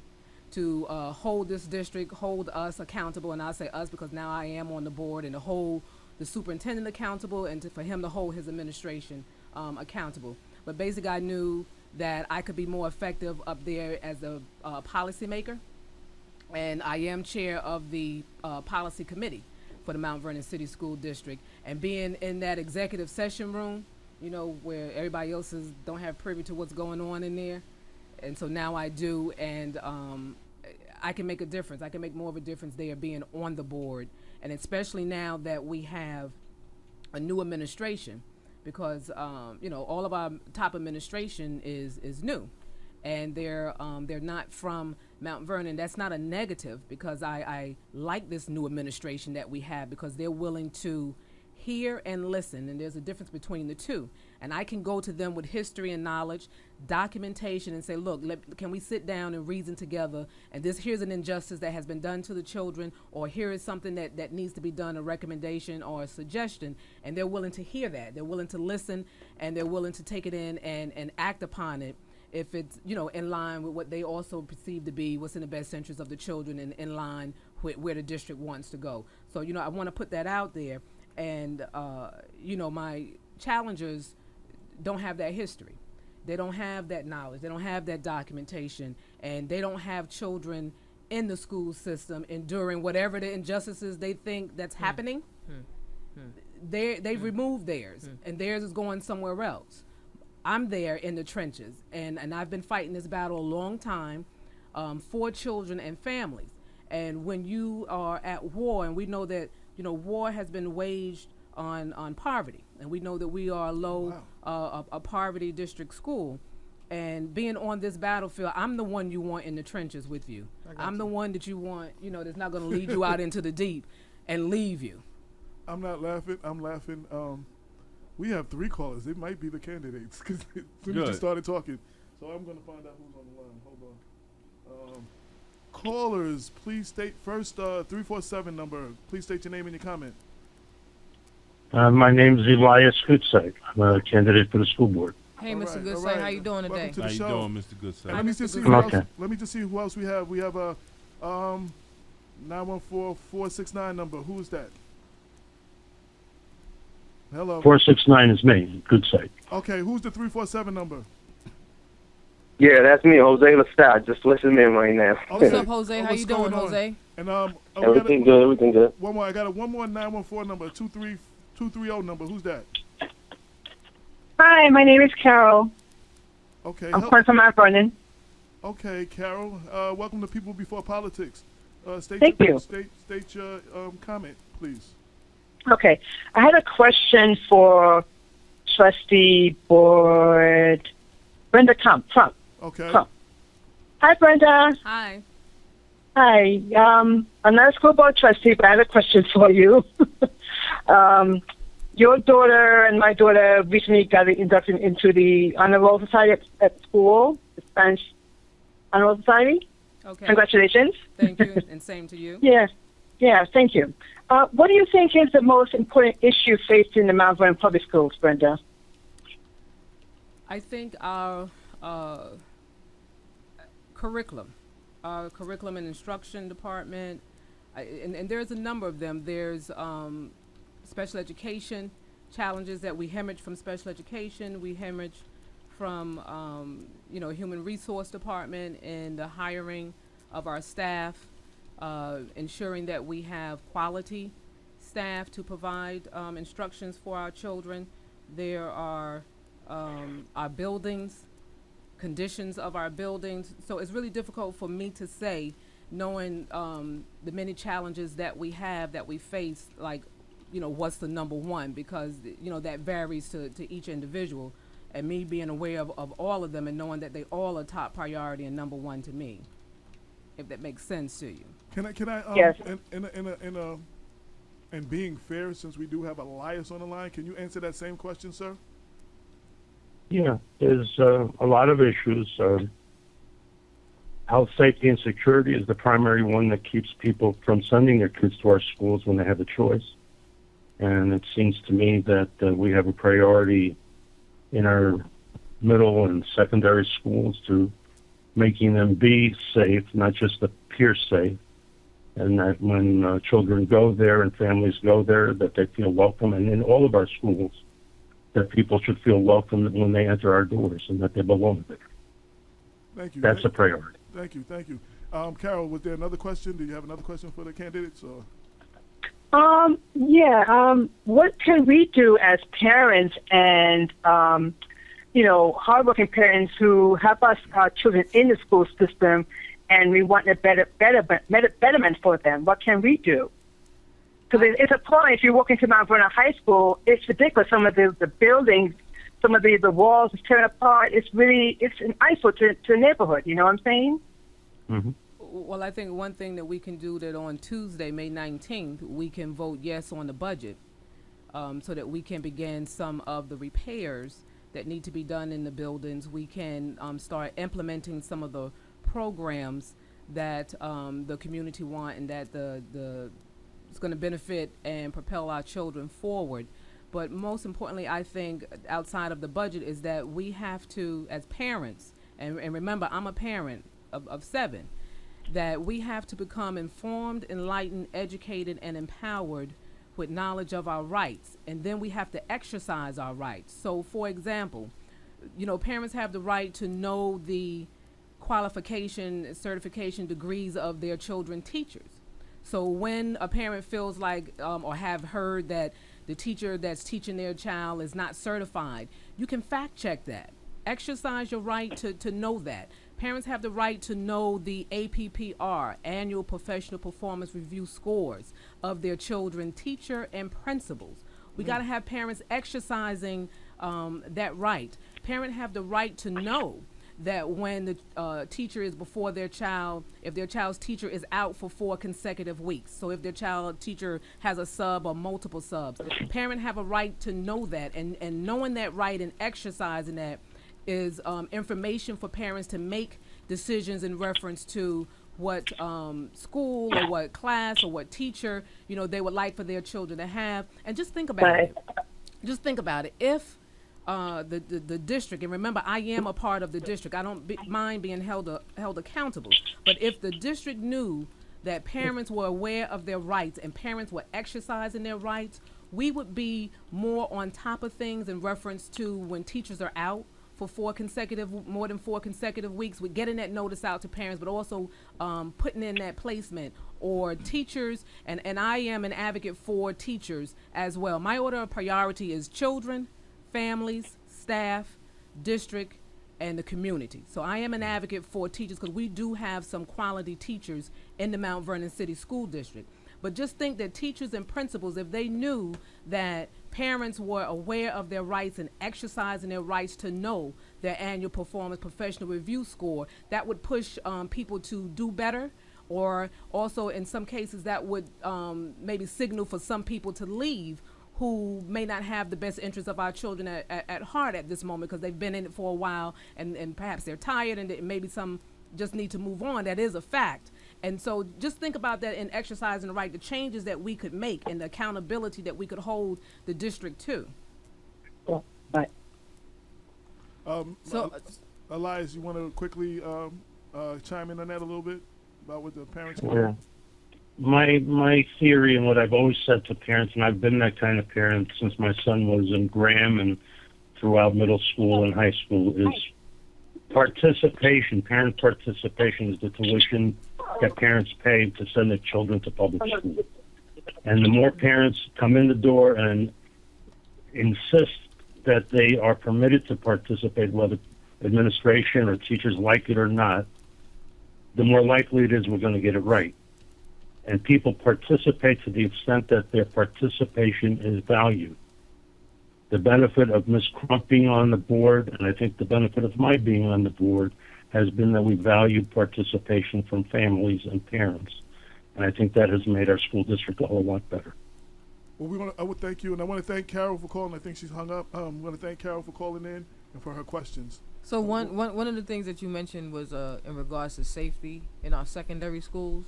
to hold this district, hold us accountable, and I say us because now I am on the board, and to hold the superintendent accountable, and for him to hold his administration accountable. But basically I knew that I could be more effective up there as a policymaker, and I am chair of the policy committee for the Mount Vernon City School District. And being in that executive session room, where everybody else don't have privy to what's going on in there. And so now I do, and I can make a difference. I can make more of a difference there being on the board. And especially now that we have a new administration, because, all of our top administration is new. And they're not from Mount Vernon. That's not a negative, because I like this new administration that we have, because they're willing to hear and listen, and there's a difference between the two. And I can go to them with history and knowledge, documentation, and say, look, can we sit down and reason together, and here's an injustice that has been done to the children, or here is something that needs to be done, a recommendation or a suggestion, and they're willing to hear that. They're willing to listen, and they're willing to take it in and act upon it, if it's, in line with what they also perceive to be what's in the best interest of the children, and in line with where the district wants to go. So, I want to put that out there. And, my challengers don't have that history. They don't have that knowledge. They don't have that documentation. And they don't have children in the school system, enduring whatever the injustices they think that's happening. They've removed theirs, and theirs is going somewhere else. I'm there in the trenches, and I've been fighting this battle a long time for children and families. And when you are at war, and we know that war has been waged on poverty, and we know that we are a low a poverty district school. And being on this battlefield, I'm the one you want in the trenches with you. I'm the one that you want, that's not going to lead you out into the deep and leave you. I'm not laughing. I'm laughing. We have 3 callers. It might be the candidates because as soon as you started talking. So I'm going to find out who's on the line. Hold on. Callers, please state first 347 number. Please state your name and your comment. My name is Elias Goodside. I'm a candidate for the school board. Hey, Mr. Goodside, how you doing today? Welcome to the How you show. doing, Mr. Goodside? Let me just see who else we have. We have a 914-469 number. Who's that? Hello. 469 is me, Goodside. Okay, who's the 347 number? Yeah, that's me, Jose Lestat. Just listening in right now. What's up, Jose? How What's you doing, going on? Jose? And Everything good. One more. I got a 914 number, 230 number. Who's that? Hi, my name is Carol. Okay. I'm calling from Mount Vernon. Okay, Carol. Welcome to People Before Politics. Thank you. State your comment, please. Okay. I had a question for Trustee Board Brenda Trump. Okay. Trump. Hi, Brenda. Hi. Hi. I'm not a school board trustee, but I have a question for you. Your daughter and my daughter recently got inducted into the Honor Roll Society at school, the Spanish Honor Roll Society. Okay. Congratulations. Thank you, and same to you. Yeah, thank you. What do you think is the most important issue facing the Mount Vernon public schools, Brenda? I think our curriculum and instruction department, and there's a number of them. There's special education challenges that we hemorrhage from special education. We hemorrhage from, human resource department and the hiring of our staff, ensuring that we have quality staff to provide instructions for our children. There are our buildings, conditions of our buildings. So it's really difficult for me to say, knowing the many challenges that we have, that we face, like, what's the number one, because, that varies to each individual. And me being aware of all of them and knowing that they all are top priority and number one to me, if that makes sense to you. Can I Yes. And being fair, since we do have Elias on the line, can you answer that same question, sir? Yeah, there's a lot of issues. Health, safety, and security is the primary one that keeps people from sending their kids to our schools when they have a choice. And it seems to me that we have a priority in our middle and secondary schools to making them be safe, not just appear safe. And that when children go there and families go there, that they feel welcome. And in all of our schools, that people should feel welcome when they enter our doors and that they belong there. Thank you. That's a priority. Thank you. Carol, was there another question? Do you have another question for the candidates? Or? What can we do as parents and, hardworking parents who have our children in the school system and we want a betterment for them? What can we do? Because it's appalling. If you walk into Mount Vernon High School, it's ridiculous. Some of the buildings, some of the walls are tearing apart. It's an eyesore to the neighborhood. You know what I'm saying? Mm-hmm. Well, I think one thing that we can do that on Tuesday, May 19th, we can vote yes on the budget so that we can begin some of the repairs that need to be done in the buildings. We can start implementing some of the programs that the community want and that it's going to benefit and propel our children forward. But most importantly, I think outside of the budget is that we have to, as parents, and remember, I'm a parent of 7, that we have to become informed, enlightened, educated, and empowered with knowledge of our rights. And then we have to exercise our rights. So, for example, parents have the right to know the qualification, certification degrees of their children teachers. So when a parent feels like or have heard that the teacher that's teaching their child is not certified, you can fact check that. Exercise your right to know that. Parents have the right to know the APPR, Annual Professional Performance Review scores of their children, teacher, and principals. We got to have parents exercising that right. Parents have the right to know that when the teacher is before their child, if their child's teacher is out for 4 consecutive weeks. So if their child teacher has a sub or multiple subs, parents have a right to know that, and knowing that right and exercising that is information for parents to make decisions in reference to what school or what class or what teacher, they would like for their children to have. And just think about it. Just think about it. If the district, and remember, I am a part of the district. I don't mind being held accountable. But if the district knew that parents were aware of their rights and parents were exercising their rights, we would be more on top of things in reference to when teachers are out for more than 4 consecutive weeks. We're getting that notice out to parents, but also putting in that placement or teachers. And I am an advocate for teachers as well. My order of priority is children, families, staff, district, and the community. So I am an advocate for teachers because we do have some quality teachers in the Mount Vernon City School District. But just think that teachers and principals, if they knew that parents were aware of their rights and exercising their rights to know their annual performance professional review score, that would push people to do better, or also in some cases that would maybe signal for some people to leave who may not have the best interests of our children at heart at this moment because they've been in it for a while and perhaps they're tired and maybe some just need to move on. That is a fact. And so just think about that in exercising the right, the changes that we could make and the accountability that we could hold the district to. Right. Elias, you want to quickly chime in on that a little bit about what the parents Yeah. My theory and what I've always said to parents, and I've been that kind of parent since my son was in Graham and throughout middle school and high school, is participation. Parent participation is the tuition that parents pay to send their children to public school. And the more parents come in the door and insist that they are permitted to participate, whether administration or teachers like it or not, the more likely it is we're going to get it right. And people participate to the extent that their participation is valued. The benefit of Ms. Crump being on the board, and I think the benefit of my being on the board, has been that we value participation from families and parents. And I think that has made our school district a whole lot better. Well, I would thank you, and I want to thank Carol for calling. I think she's hung up. I want to thank Carol for calling in and for her questions. So one of the things that you mentioned was in regards to safety in our secondary schools.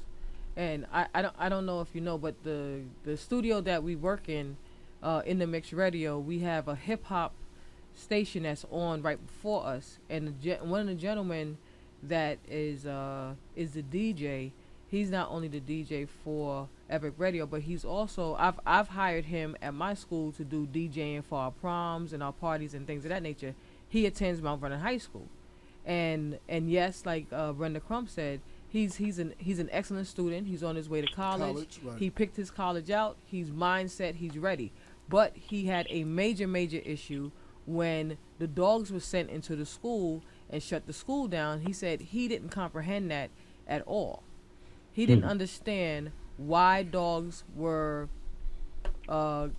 And I don't know if you know, but the studio that we work in the mixed radio, we have a hip hop station that's on right before us, and one of the gentlemen that is the DJ. He's not only the DJ for Epic Radio, but he's also I've hired him at my school to do DJing for our proms and our parties and things of that nature. He attends Mount Vernon High School, and yes, like Brenda Crump said, he's an excellent student. He's on his way to college. Right. He picked his college out. He's mindset. He's ready. But he had a major issue when the dogs were sent into the school and shut the school down. He said he didn't comprehend that at all. He didn't understand why dogs were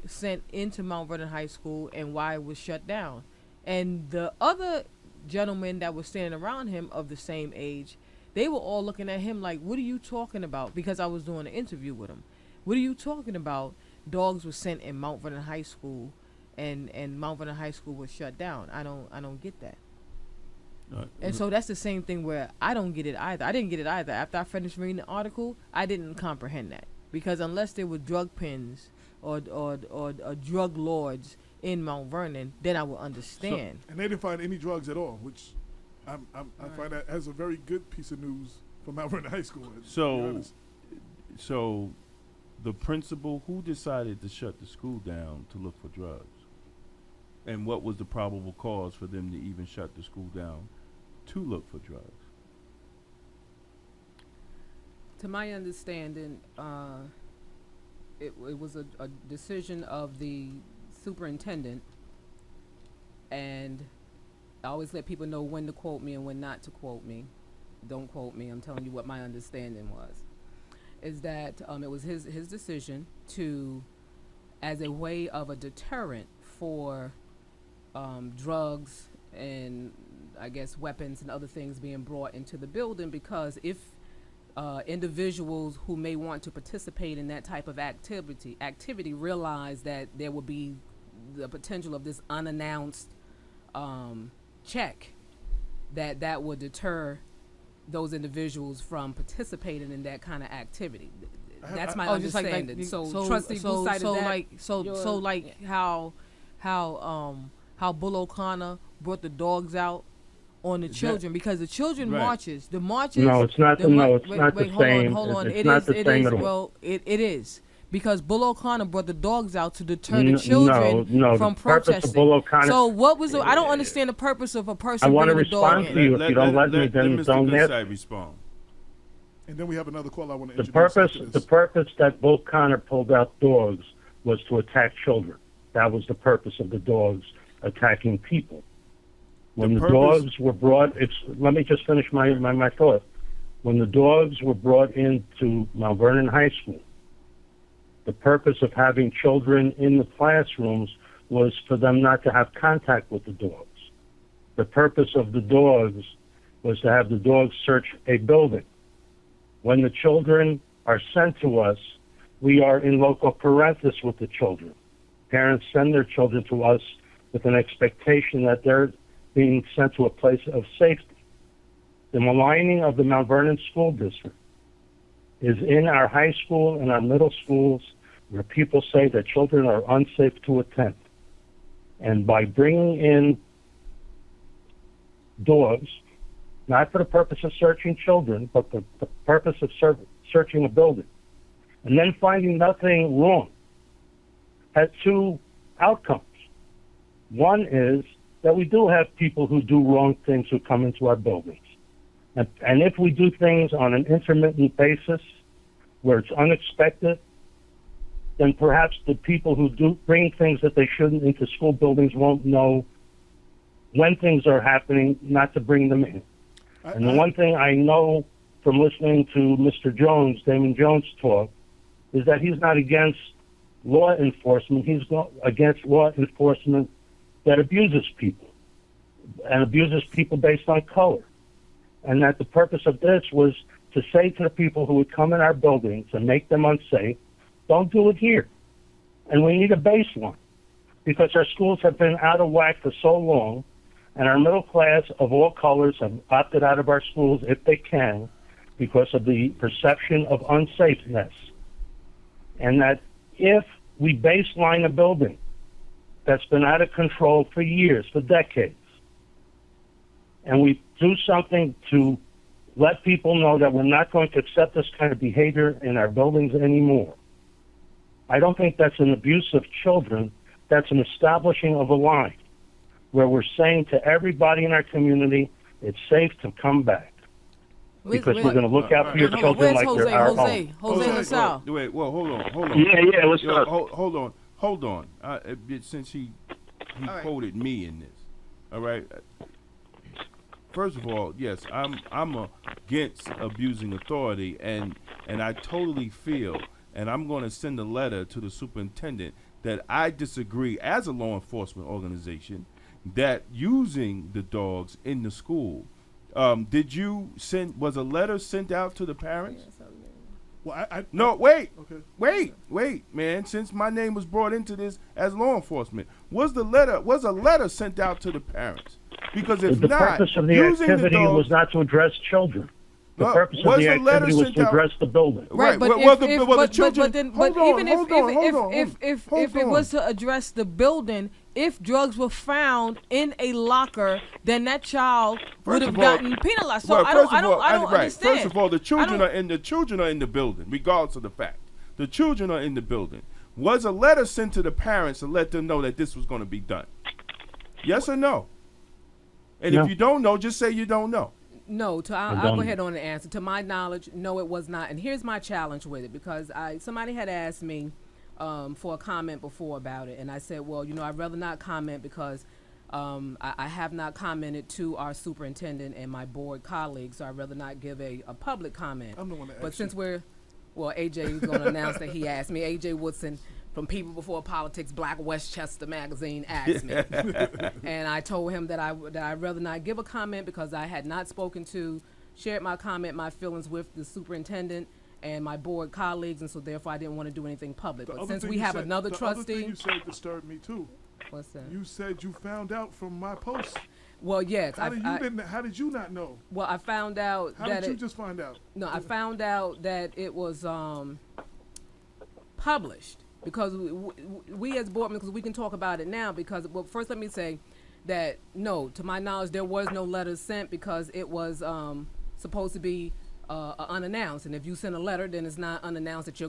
sent into Mount Vernon High School and why it was shut down. And the other gentlemen that were standing around him of the same age, they were all looking at him like, what are you talking about? Because I was doing an interview with him. What are you talking about? Dogs were sent in Mount Vernon High School and Mount Vernon High School was shut down. I don't get that. And so that's the same thing where I don't get it either. I didn't get it either. After I finished reading the article, I didn't comprehend that. Because unless there were drug pins or drug lords in Mount Vernon, then I would understand. And they didn't find any drugs at all, which I find that as a very good piece of news for Mount Vernon High School. So the principal, who decided to shut the school down to look for drugs? And what was the probable cause for them to even shut the school down to look for drugs? To my understanding, it was a decision of the superintendent, and I always let people know when to quote me and when not to quote me. Don't quote me. I'm telling you what my understanding was. Is that it was his decision to, as a way of a deterrent for drugs and I guess weapons and other things being brought into the building, because if individuals who may want to participate in that type of activity realize that there will be the potential of this unannounced check, that would deter those individuals from participating in that kind of activity. That's my understanding. Trustee Boo cited that. How Bull O'Connor brought the dogs out on the children, because the children marches. The marches. No, it's not. It's not the same. Hold on. It's not the same at all. Well, it is. Because Bull O'Connor brought the dogs out to deter the children from protesting. Bull O'Connor, so what was I don't understand the purpose of a person I want to bringing a dog respond to you. If you don't let me, then don't Mr. respond. And then we have another call I want to The introduce. the purpose that Bull O'Connor pulled out dogs was to attack children. That was the purpose of the dogs attacking people. When the dogs were brought, let me just finish my thought. When the dogs were brought into Mount Vernon High School, the purpose of having children in the classrooms was for them not to have contact with the dogs. The purpose of the dogs was to have the dogs search a building. When the children are sent to us, we are in loco parentis with the children. Parents send their children to us with an expectation that they're being sent to a place of safety. The maligning of the Mount Vernon School District is in our high school and our middle schools, where people say that children are unsafe to attend. And by bringing in dogs, not for the purpose of searching children, but the purpose of searching a building, and then finding nothing wrong, has two outcomes. One is that we do have people who do wrong things who come into our buildings. And if we do things on an intermittent basis, where it's unexpected, then perhaps the people who do bring things that they shouldn't into school buildings won't know when things are happening, not to bring them in. And the one thing I know from listening to Mr. Jones, Damon Jones, talk, is that he's not against law enforcement. He's against law enforcement that abuses people, and abuses people based on color. And that the purpose of this was to say to the people who would come in our buildings and make them unsafe, don't do it here. And we need a baseline, because our schools have been out of whack for so long, and our middle class of all colors have opted out of our schools if they can, because of the perception of unsafeness. And that if we baseline a building that's been out of control for years, for decades, and we do something to let people know that we're not going to accept this kind of behavior in our buildings anymore, I don't think that's an abuse of children. That's an establishing of a line where we're saying to everybody in our community, it's safe to come back. Because we're going to look out for your children like they're our own. Jose LaSalle. Wait, well, hold on. Yeah, what's up? Hold on. Since he quoted me in this, all right. First of all, yes, I'm against abusing authority, and I totally feel, and I'm going to send a letter to the superintendent that I disagree as a law enforcement organization that using the dogs in the school. Was a letter sent out to the parents? Well, No, wait. Okay. Wait, man. Since my name was brought into this as law enforcement, was a letter sent out to the parents? Because if the not, purpose of the using activity the dogs, was not to address children. The purpose of was the the letter activity was sent to out- address the building. Right, but the children. If it was to address the building, if drugs were found in a locker, then that child would have gotten penalized. So I don't understand. First of all, the children are in the building, regardless of the fact. The children are in the building. Was a letter sent to the parents to let them know that this was going to be done? Yes or no? And No. if you don't know, just say you don't know. No, I'll go ahead on and answer. To my knowledge, no, it was not. And here's my challenge with it, because somebody had asked me for a comment before about it, and I said, well, I'd rather not comment because I have not commented to our superintendent and my board colleagues, so I'd rather not give a public comment. I'm the one that But asked since you. AJ is going to announce that he asked me. AJ Woodson from People Before Politics, Black Westchester magazine, asked me. And I told him that I'd rather not give a comment because I had not shared my comment, my feelings with the superintendent and my board colleagues, and so therefore I didn't want to do anything public. But since we have another trustee. The other thing you said disturbed me too. What's that? You said you found out from my post. Well, yes. How did you not know? Well, I found out How did you just find out? No, I found out that it was published because we as board members, because we can talk about it now, because, well, first let me say that, no, to my knowledge, there was no letter sent because it was supposed to be unannounced. And if you send a letter, then it's not unannounced that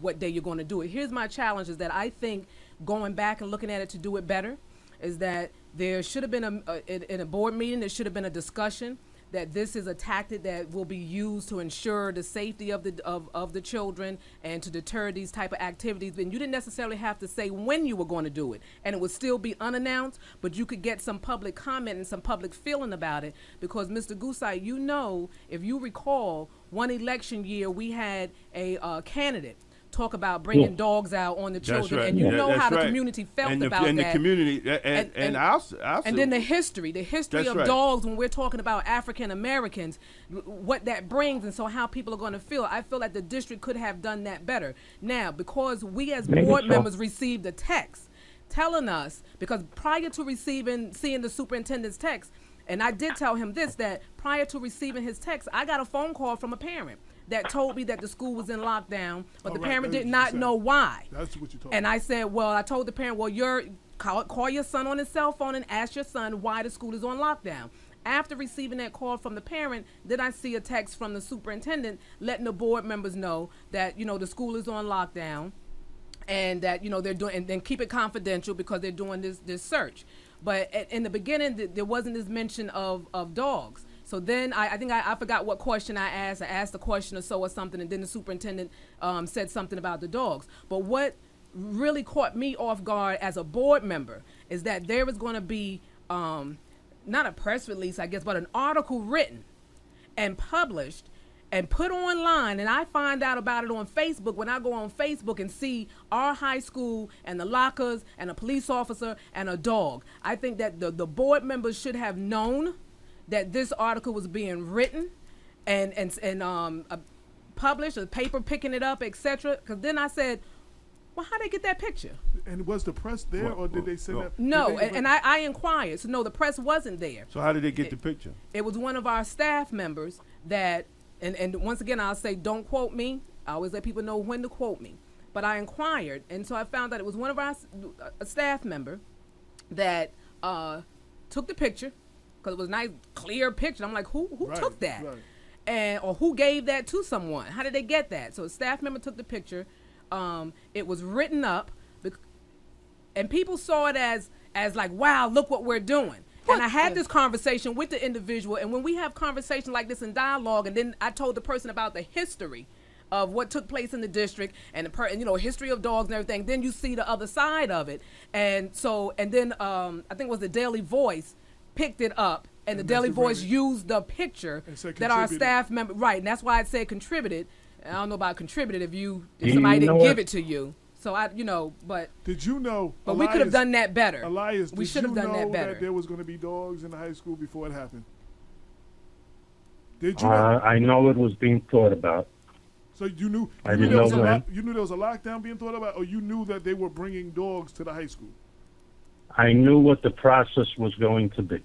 what day you're going to do it. Here's my challenge is that I think going back and looking at it to do it better is that there should have been in a board meeting, there should have been a discussion that this is a tactic that will be used to ensure the safety of the children and to deter these type of activities. And you didn't necessarily have to say when you were going to do it, and it would still be unannounced, but you could get some public comment and some public feeling about it. Because Mr. Gusai, if you recall, one election year we had a candidate talk about bringing dogs out on the children, right. and how the right. community felt and about that. The community, and then the history of right. dogs when we're talking about African Americans, what that brings, and so how people are going to feel. I feel like the district could have done that better. Now, because we as board members received a text telling us, because prior to seeing the superintendent's text, and I did tell him this, that prior to receiving his text, I got a phone call from a parent that told me that the school was in lockdown, but the parent did not know why. That's what you told And me. I said, well, I told the parent, well, call your son on his cell phone and ask your son why the school is on lockdown. After receiving that call from the parent, then I see a text from the superintendent letting the board members know that, the school is on lockdown and that, they're doing, and then keep it confidential because they're doing this search. But in the beginning, there wasn't this mention of dogs. So then I think I forgot what question I asked. I asked a question or so or something, and then the superintendent said something about the dogs. But what really caught me off guard as a board member is that there is going to be not a press release, I guess, but an article written and published and put online, and I find out about it on Facebook when I go on Facebook and see our high school and the lockers and a police officer and a dog. I think that the board members should have known that this article was being written and published, a paper picking it up, etc. Because then I said, well, how'd they get that picture? And was the press there, or did they send that? No, and I inquired. So no, the press wasn't there. So how did they get the picture? It was one of our staff members that, and once again, I'll say, don't quote me. I always let people know when to quote me. But I inquired, and so I found that it was one of our a staff member that took the picture, because it was a nice, clear picture. I'm like, who took that? Right. Or who gave that to someone? How did they get that? So a staff member took the picture. It was written up, and people saw it as like, wow, look what we're doing. And I had this conversation with the individual, and when we have conversations like this in dialogue, and then I told the person about the history of what took place in the district and history of dogs and everything, then you see the other side of it. And then I think it was the Daily Voice picked it up, and the Daily Voice used the picture that our staff member, right, and that's why I said contributed. I don't know about contributed if somebody didn't give it to you. So but did you know? But we could have done that better. Elias, we should have done that better. That there was going to be dogs in the high school before it happened? Did you know? I know it was being thought about. So you knew? I didn't know when. You knew there was a lockdown being thought about, or you knew that they were bringing dogs to the high school? I knew what the process was going to be.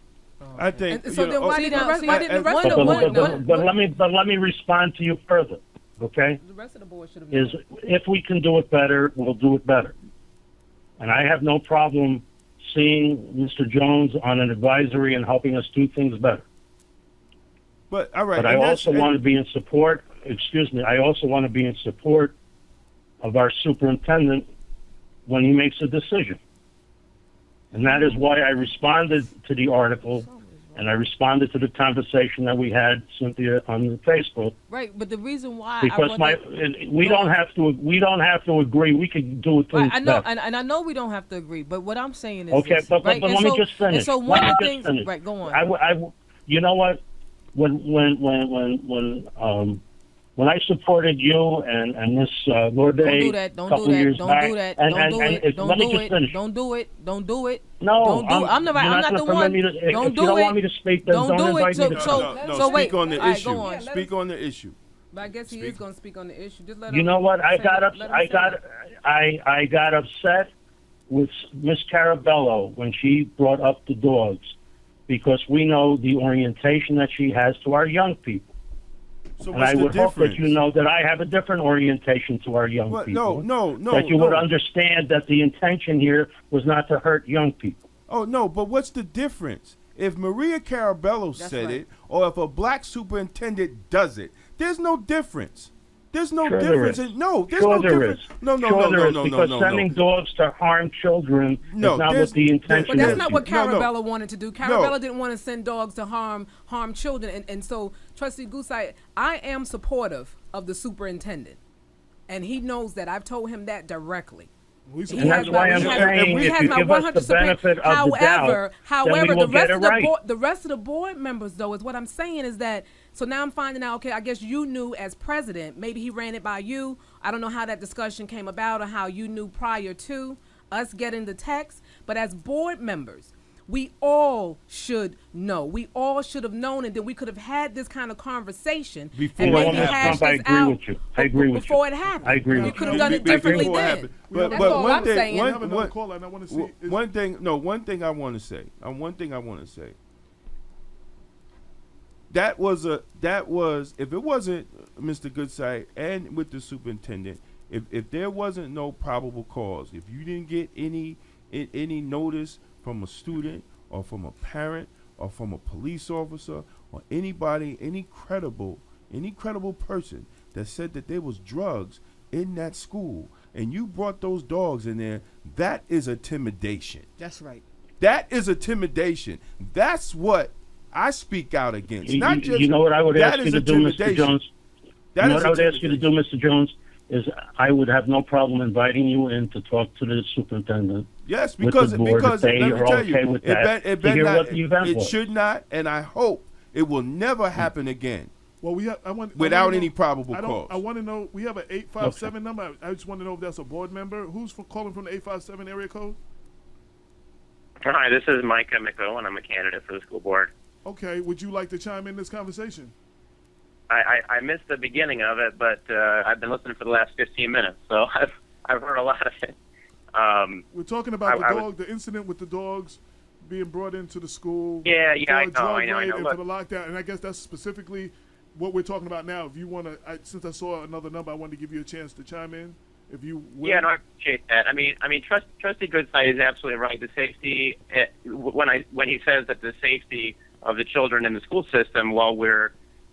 I think. So then why didn't the rest of the board? But let me respond to you further, okay? The rest of the board should have known. If we can do it better, we'll do it better. And I have no problem seeing Mr. Jones on an advisory and helping us do things better. But all right. But I also want to be in support. Excuse me. I also want to be in support of our superintendent when he makes a decision. And that is why I responded to the article And I responded to the conversation that we had, Cynthia, on the Facebook. Right, but the reason why Because we don't have to agree. We can do it. Right, I know, and I know we don't have to agree. But what I'm saying is okay. this, But right? let me just finish. And so one of the things, right? Go on. You know what? When I supported you and Miss Lorde don't do that. Don't do that. Don't do that. Don't do it. Don't do it. Don't do it. Don't do it. No, don't do it. I'm not the one. Don't do it. If you don't want me to speak, then don't invite me to No, so speak wait. on the All right, issue. go on. Speak on the issue. But I guess he is going to speak on the issue. Just let You him know what? I I got upset with Miss Carabello when she brought up the dogs, because we know the orientation that she has to our young people. So and what's I the would difference? hope that you know that I have a different orientation to our young people. No. That you would understand that the intention here was not to hurt young people. Oh, no, but what's the difference? If Maria Carabello said it, or if a black superintendent does it, there's no difference. There's no difference. There's no difference. No. Because sending dogs to harm children is not what the intention is. But that's not what Carabello wanted to do. Carabello didn't want to send dogs to harm children. And so, Trustee Gooseye, I am supportive of the superintendent. And he knows that. I've told him that directly. And that's why I'm saying if you give us the benefit of the doubt, however, then we will get it right. The rest of the board members, though, is what I'm saying is that, so now I'm finding out, okay, I guess you knew as president, maybe he ran it by you. I don't know how that discussion came about or how you knew prior to us getting the text, but as board members, we all should know. We all should have known, and then we could have had this kind of conversation before and it maybe hash happened. this out. I agree with you. Before it happened. I agree with you. We could have done it differently then. But all I'm thing, saying. one thing I want to say. That was if it wasn't Mr. Goodside and with the superintendent, if there wasn't no probable cause, if you didn't get any notice from a student or from a parent or from a police officer or anybody, any credible person that said that there was drugs in that school and you brought those dogs in there, that is intimidation. That's right. That is intimidation. That's what I speak out against. Not just, you know what I would ask you to do, Mr. Jones? You know what I would ask you to do, Mr. Jones? Is I would have no problem inviting you in to talk to the superintendent. Yes, because let me tell you, it should not, and I hope it will never happen again. Well, without any probable cause. I want to know. We have an 857 number. I just want to know if that's a board member. Who's calling from the 857 area code? Hi, this is Micah McO, and I'm a candidate for the school board. Okay, would you like to chime in this conversation? I missed the beginning of it, but I've been listening for the last 15 minutes, so I've heard a lot of it. We're talking about the incident with the dogs being brought into the school. Yeah, I know. And for the lockdown, and I guess that's specifically what we're talking about now. If you want to, since I saw another number, I wanted to give you a chance to chime in. If you will. Yeah, no, I appreciate that. I mean, Trustee Goodside is absolutely right. The safety, when he says that the safety of the children in the school system,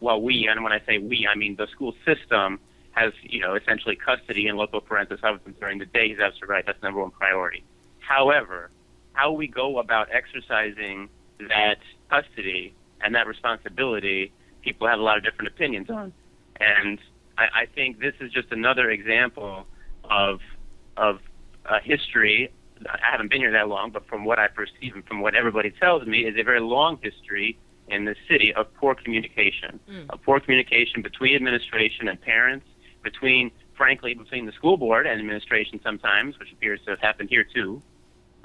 and when I say we, I mean the school system has, essentially custody and local parental surveillance during the day. He's absolutely right. That's number one priority. However, how we go about exercising that custody and that responsibility, people have a lot of different opinions on. And I think this is just another example of a history. I haven't been here that long, but from what I perceive and from what everybody tells me, is a very long history in the city of poor communication, between administration and parents, frankly, between the school board and administration sometimes, which appears to have happened here too,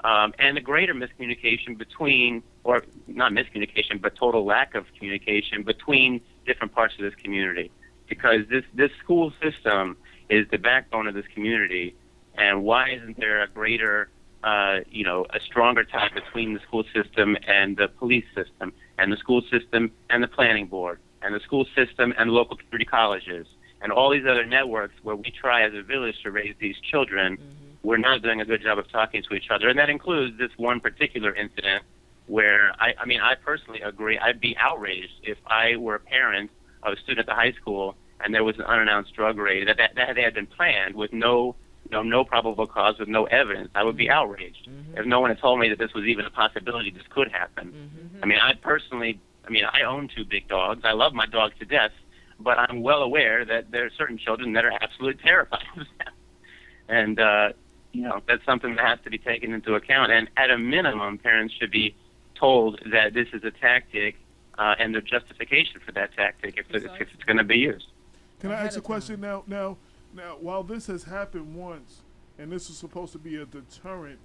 and the greater miscommunication or not miscommunication, but total lack of communication between different parts of this community. Because this school system is the backbone of this community, and why isn't there a greater a stronger tie between the school system and the police system, and the school system and the planning board, and the school system and local community colleges, and all these other networks where we try as a village to raise these children. We're not doing a good job of talking to each other, and that includes this one particular incident where I personally agree. I'd be outraged if I were a parent of a student at the high school and there was an unannounced drug raid that had been planned with no no probable cause with no evidence. I would be outraged if no one had told me that this was even a possibility. This could happen. I mean, I own 2 big dogs. I love my dogs to death, but I'm well aware that there are certain children that are absolutely terrified of them. And, that's something that has to be taken into account. And at a minimum, parents should be told that this is a tactic and the justification for that tactic if it's going to be used. Can I ask a question now? Now, while this has happened once, and this is supposed to be a deterrent,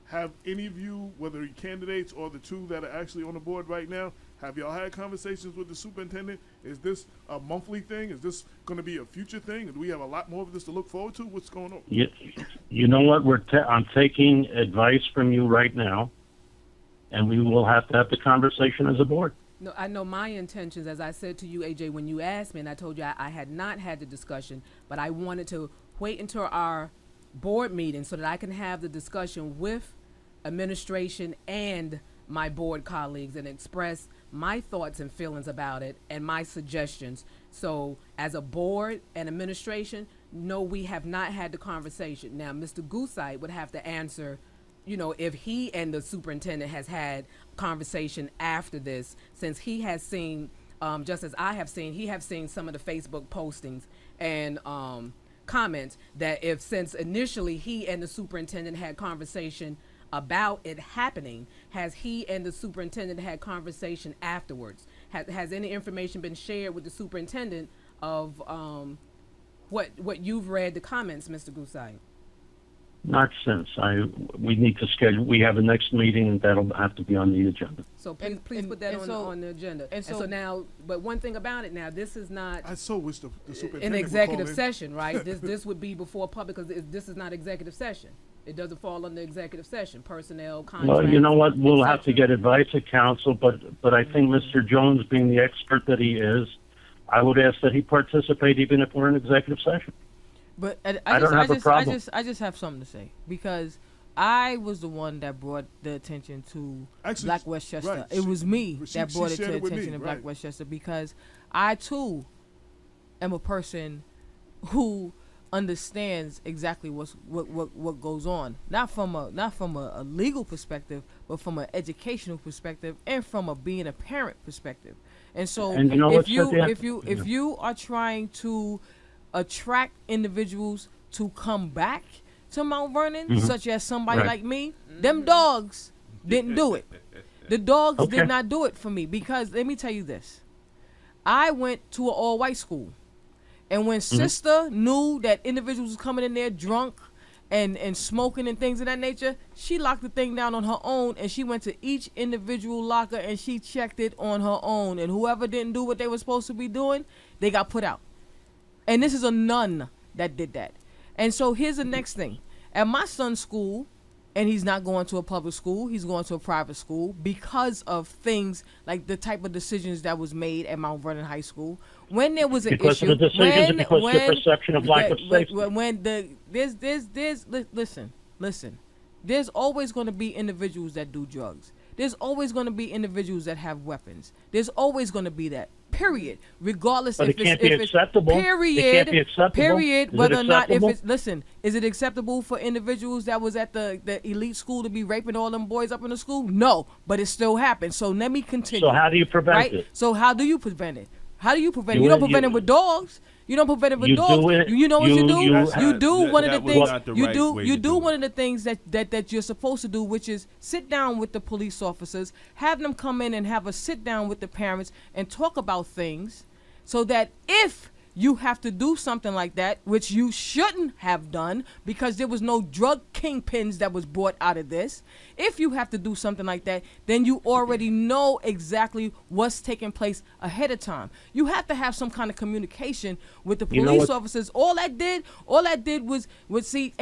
have any of you, whether you're candidates or the 2 that are actually on the board right now, have y'all had conversations with the superintendent? Is this a monthly thing? Is this going to be a future thing? Do we have a lot more of this to look forward to? What's going on? You know what? I'm taking advice from you right now, and we will have to have the conversation as a board. No, I know my intentions, as I said to you, AJ, when you asked me, and I told you I had not had the discussion, but I wanted to wait until our board meeting so that I can have the discussion with administration and my board colleagues and express my thoughts and feelings about it and my suggestions. So as a board and administration, no, we have not had the conversation. Now, Mr. Goosite would have to answer, if he and the superintendent has had conversation after this, since he has seen, just as I have seen, he have seen some of the Facebook postings and comments that since initially he and the superintendent had conversation about it happening, has he and the superintendent had conversation afterwards? Has any information been shared with the superintendent of what you've read, the comments, Mr. Goosite? Not since. We need to schedule. We have a next meeting, and that'll have to be on the agenda. So please put that on the agenda. And so now, but one thing about it now, this is not. I so wish the superintendent an executive session, right? This would be before public because this is not executive session. It doesn't fall under executive session, personnel, contracts. Well, you know what? We'll have to get advice of counsel, but I think Mr. Jones, being the expert that he is, I would ask that he participate even if we're in executive session. But I don't have a problem. I just have something to say because I was the one that brought the attention to Black Westchester. Right. It was me that brought it to shared it with attention me, to right. Black Westchester because I too am a person who understands exactly what goes on, not from a legal perspective, but from an educational perspective and from a being a parent perspective. And so, if you are trying to attract individuals to come back to Mount Vernon, such as somebody like me, them dogs didn't do it. The dogs did not do it for me because let me tell you this: I went to an all-white school. And when sister knew that individuals was coming in there drunk and smoking and things of that nature, she locked the thing down on her own and she went to each individual locker and she checked it on her own. And whoever didn't do what they were supposed to be doing, they got put out. And this is a nun that did that. And so here's the next thing. At my son's school, and he's not going to a public school, he's going to a private school because of things like the type of decisions that was made at Mount Vernon High School. When there was an issue, of the decisions, because of the perception of lack of safety. Listen. There's always going to be individuals that do drugs. There's always going to be individuals that have weapons. There's always going to be that. Period. Regardless but if it can't be acceptable. Period. It can't be acceptable. Period. Whether or not acceptable? Is it acceptable for individuals that was at the elite school to be raping all them boys up in the school? No, but it still happened. So let me continue. So how do you prevent it? So how do you prevent it? How do you prevent it? You don't prevent it with dogs. You don't prevent it with dogs. You know what you do? You do one of the things. You do one of the things that you're supposed to do, which is sit down with the police officers, have them come in and have a sit down with the parents and talk about things, so that if you have to do something like that, which you shouldn't have done because there was no drug kingpins that was brought out of this. If you have to do something like that, then you already know exactly what's taking place ahead of time. You have to have some kind of communication with the police officers. All that did was see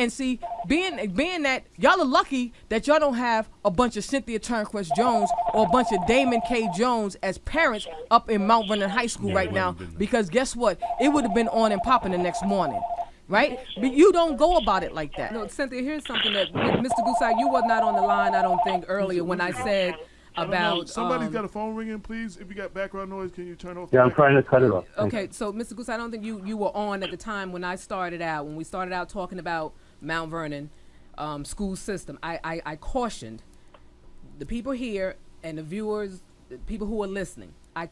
being that y'all are lucky that y'all don't have a bunch of Cynthia Turnquest-Jones or a bunch of Damon K. Jones as parents up in Mount Vernon High School right now, because guess what? It would have been on and popping the next morning, right? But you don't go about it like that. No, Cynthia, here's something that Mr. Gooside, you was not on the line, I don't think, earlier when I said about. Somebody's got a phone ringing, please. If you got background noise, can you turn off? Yeah, I'm trying to cut it off. Okay, so Mr. Gooside, I don't think you were on at the time when we started out talking about Mount Vernon school system, I cautioned the people here and the viewers, the people who are listening. I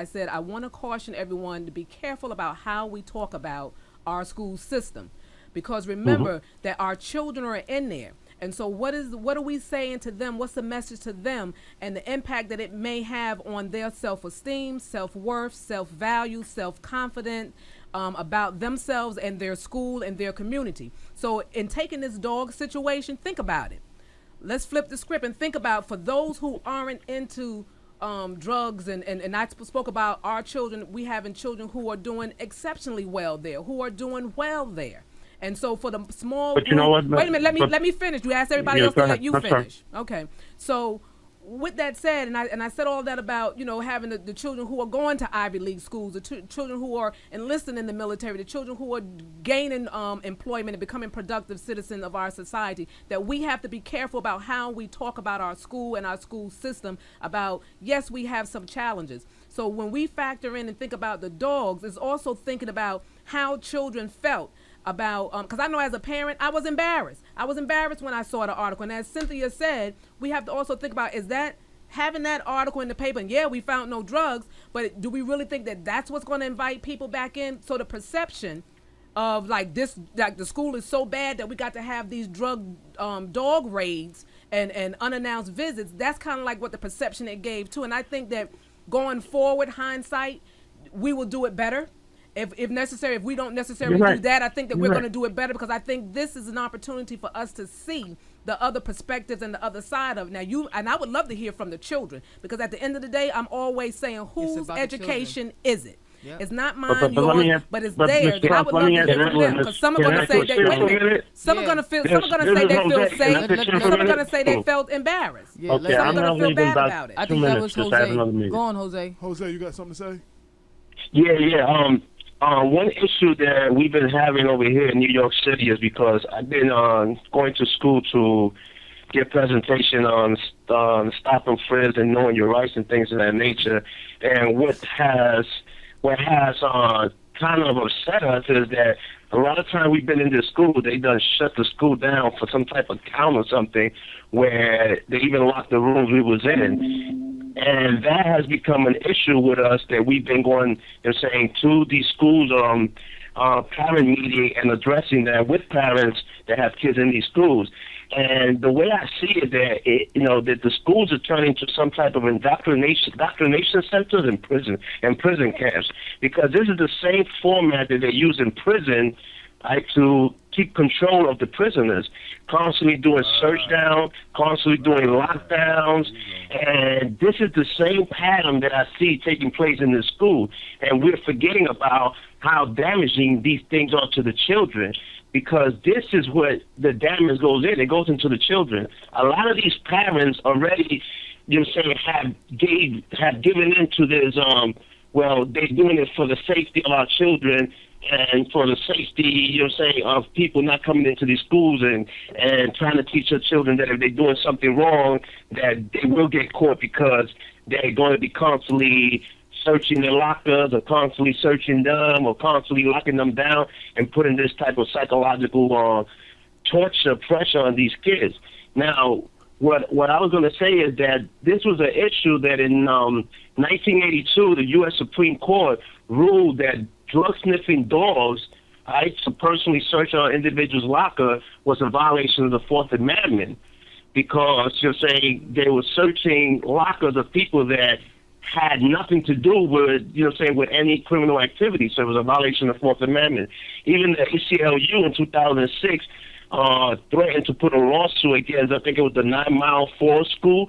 said, I want to caution everyone to be careful about how we talk about our school system, because remember that our children are in there. And so what are we saying to them? What's the message to them, and the impact that it may have on their self-esteem, self-worth, self-value, self-confidence, about themselves and their school and their community. So in taking this dog situation, think about it. Let's flip the script and think about, for those who aren't into drugs, and I spoke about our children, we having children who are doing exceptionally well there, who are doing well there. And so for the small But you know what? wait a minute, let me finish. You asked everybody else to let you finish. Okay. So with that said, and I said all that about, having the children who are going to Ivy League schools, the children who are enlisting in the military, the children who are gaining employment and becoming productive citizens of our society, that we have to be careful about how we talk about our school and our school system, about, yes, we have some challenges. So when we factor in and think about the dogs, it's also thinking about how children felt about, because I know as a parent, I was embarrassed. I was embarrassed when I saw the article. And as Cynthia said, we have to also think about, is that having that article in the paper, and yeah, we found no drugs, but do we really think that that's what's going to invite people back in? So the perception of like the school is so bad that we got to have these drug dog raids and unannounced visits, that's kind of like what the perception it gave too. And I think that going forward, hindsight, we will do it better. If necessary, if we don't necessarily do that, I think that we're going to do it better, because I think this is an opportunity for us to see the other perspectives and the other side of it. Now, and I would love to hear from the children, because at the end of the day, I'm always saying, whose education is it? Yep. It's not mine, yours, but it's theirs. And I would love to hear from them, because some are going to say they wait a minute. Some are going to say they feel safe. Some are going to say they felt embarrassed. Yeah, some are going to feel bad about it. I think that was Jose. Go on, Jose. Jose, you got something to say? Yeah. One issue that we've been having over here in New York City is because I've been going to school to give presentation on stop and frisk and knowing your rights and things of that nature. And what has kind of upset us is that a lot of time we've been in this school, they done shut the school down for some type of count or something, where they even locked the rooms we was in. And that has become an issue with us, that we've been going and saying to these schools, parent meeting and addressing that with parents that have kids in these schools. And the way I see it, that the schools are turning to some type of indoctrination centers and prison camps, because this is the same format that they use in prison, to keep control of the prisoners, constantly doing search down, constantly doing lockdowns, and this is the same pattern that I see taking place in the school, and we're forgetting about how damaging these things are to the children, because this is what the damage goes in. It goes into the children. A lot of these parents already, have given into this, they're doing it for the safety of our children, and for the safety, of people not coming into these schools and trying to teach their children that if they're doing something wrong, that they will get caught, because they're going to be constantly searching their lockers, or constantly searching them, or constantly locking them down and putting this type of psychological torture, pressure on these kids. Now, what I was going to say is that this was an issue that in 1982, the U.S. Supreme Court ruled that drug-sniffing dogs, to personally search an individual's locker, was a violation of the Fourth Amendment, because they were searching lockers of people that had nothing to do with, with any criminal activity. So it was a violation of the Fourth Amendment. Even the ACLU in 2006 threatened to put a lawsuit against, I think it was the 9 Mile Forest School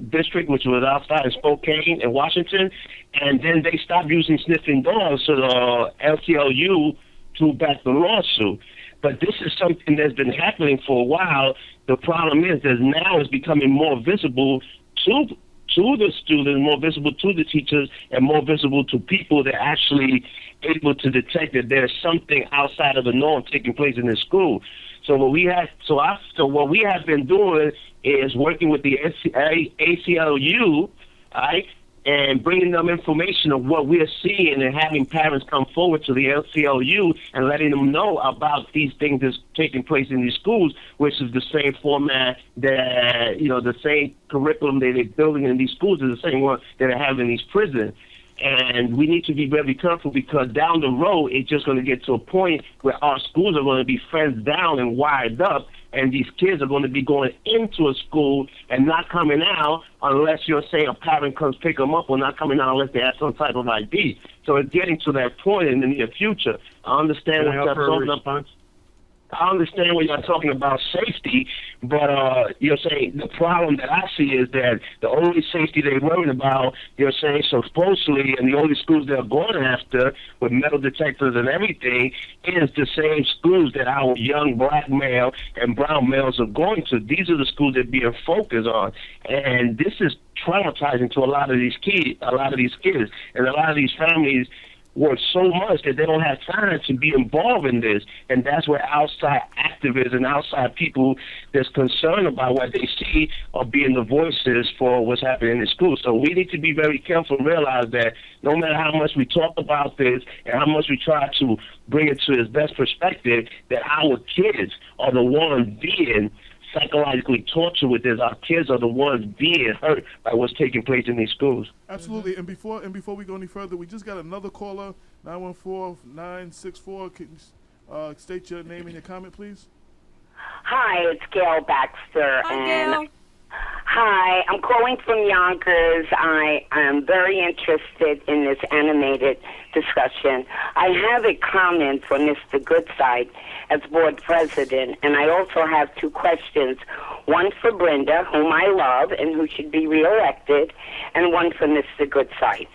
district, which was outside in Spokane in Washington, and then they stopped using sniffing dogs, so the ACLU threw back the lawsuit. But this is something that's been happening for a while. The problem is that now it's becoming more visible to the students, more visible to the teachers, and more visible to people that are actually able to detect that there's something outside of the norm taking place in the school. So what we have been doing is working with the ACLU, and bringing them information of what we're seeing and having parents come forward to the LCLU and letting them know about these things that's taking place in these schools, which is the same format that, the same curriculum that they're building in these schools is the same one that they have in these prisons. And we need to be very careful because down the road, it's just going to get to a point where our schools are going to be fenced down and wired up, and these kids are going to be going into a school and not coming out unless you're saying a parent comes pick them up, or not coming out unless they have some type of ID. So it's getting to that point in the near future. I understand what you're talking about. I understand when you're talking about safety, but you're saying the problem that I see is that the only safety they're worried about, you're saying supposedly, and the only schools they're going after with metal detectors and everything is the same schools that our young black male and brown males are going to. These are the schools that being focused on, and this is traumatizing to a lot of these kids, and a lot of these families work so much that they don't have time to be involved in this, and that's where outside activists and outside people that's concerned about what they see are being the voices for what's happening in school. So we need to be very careful and realize that no matter how much we talk about this and how much we try to bring it to its best perspective, that our kids are the ones being psychologically tortured with this. Our kids are the ones being hurt by what's taking place in these schools. Absolutely. And before we go any further, we just got another caller, 914-964. Can you state your name and your comment, please? Hi, it's Gail Baxter. Hi, Gail. Hi, I'm calling from Yonkers. I am very interested in this animated discussion. I have a comment for Mr. Goodside as board president, and I also have two questions. One for Brenda, whom I love and who should be reelected, and one for Mr. Goodside.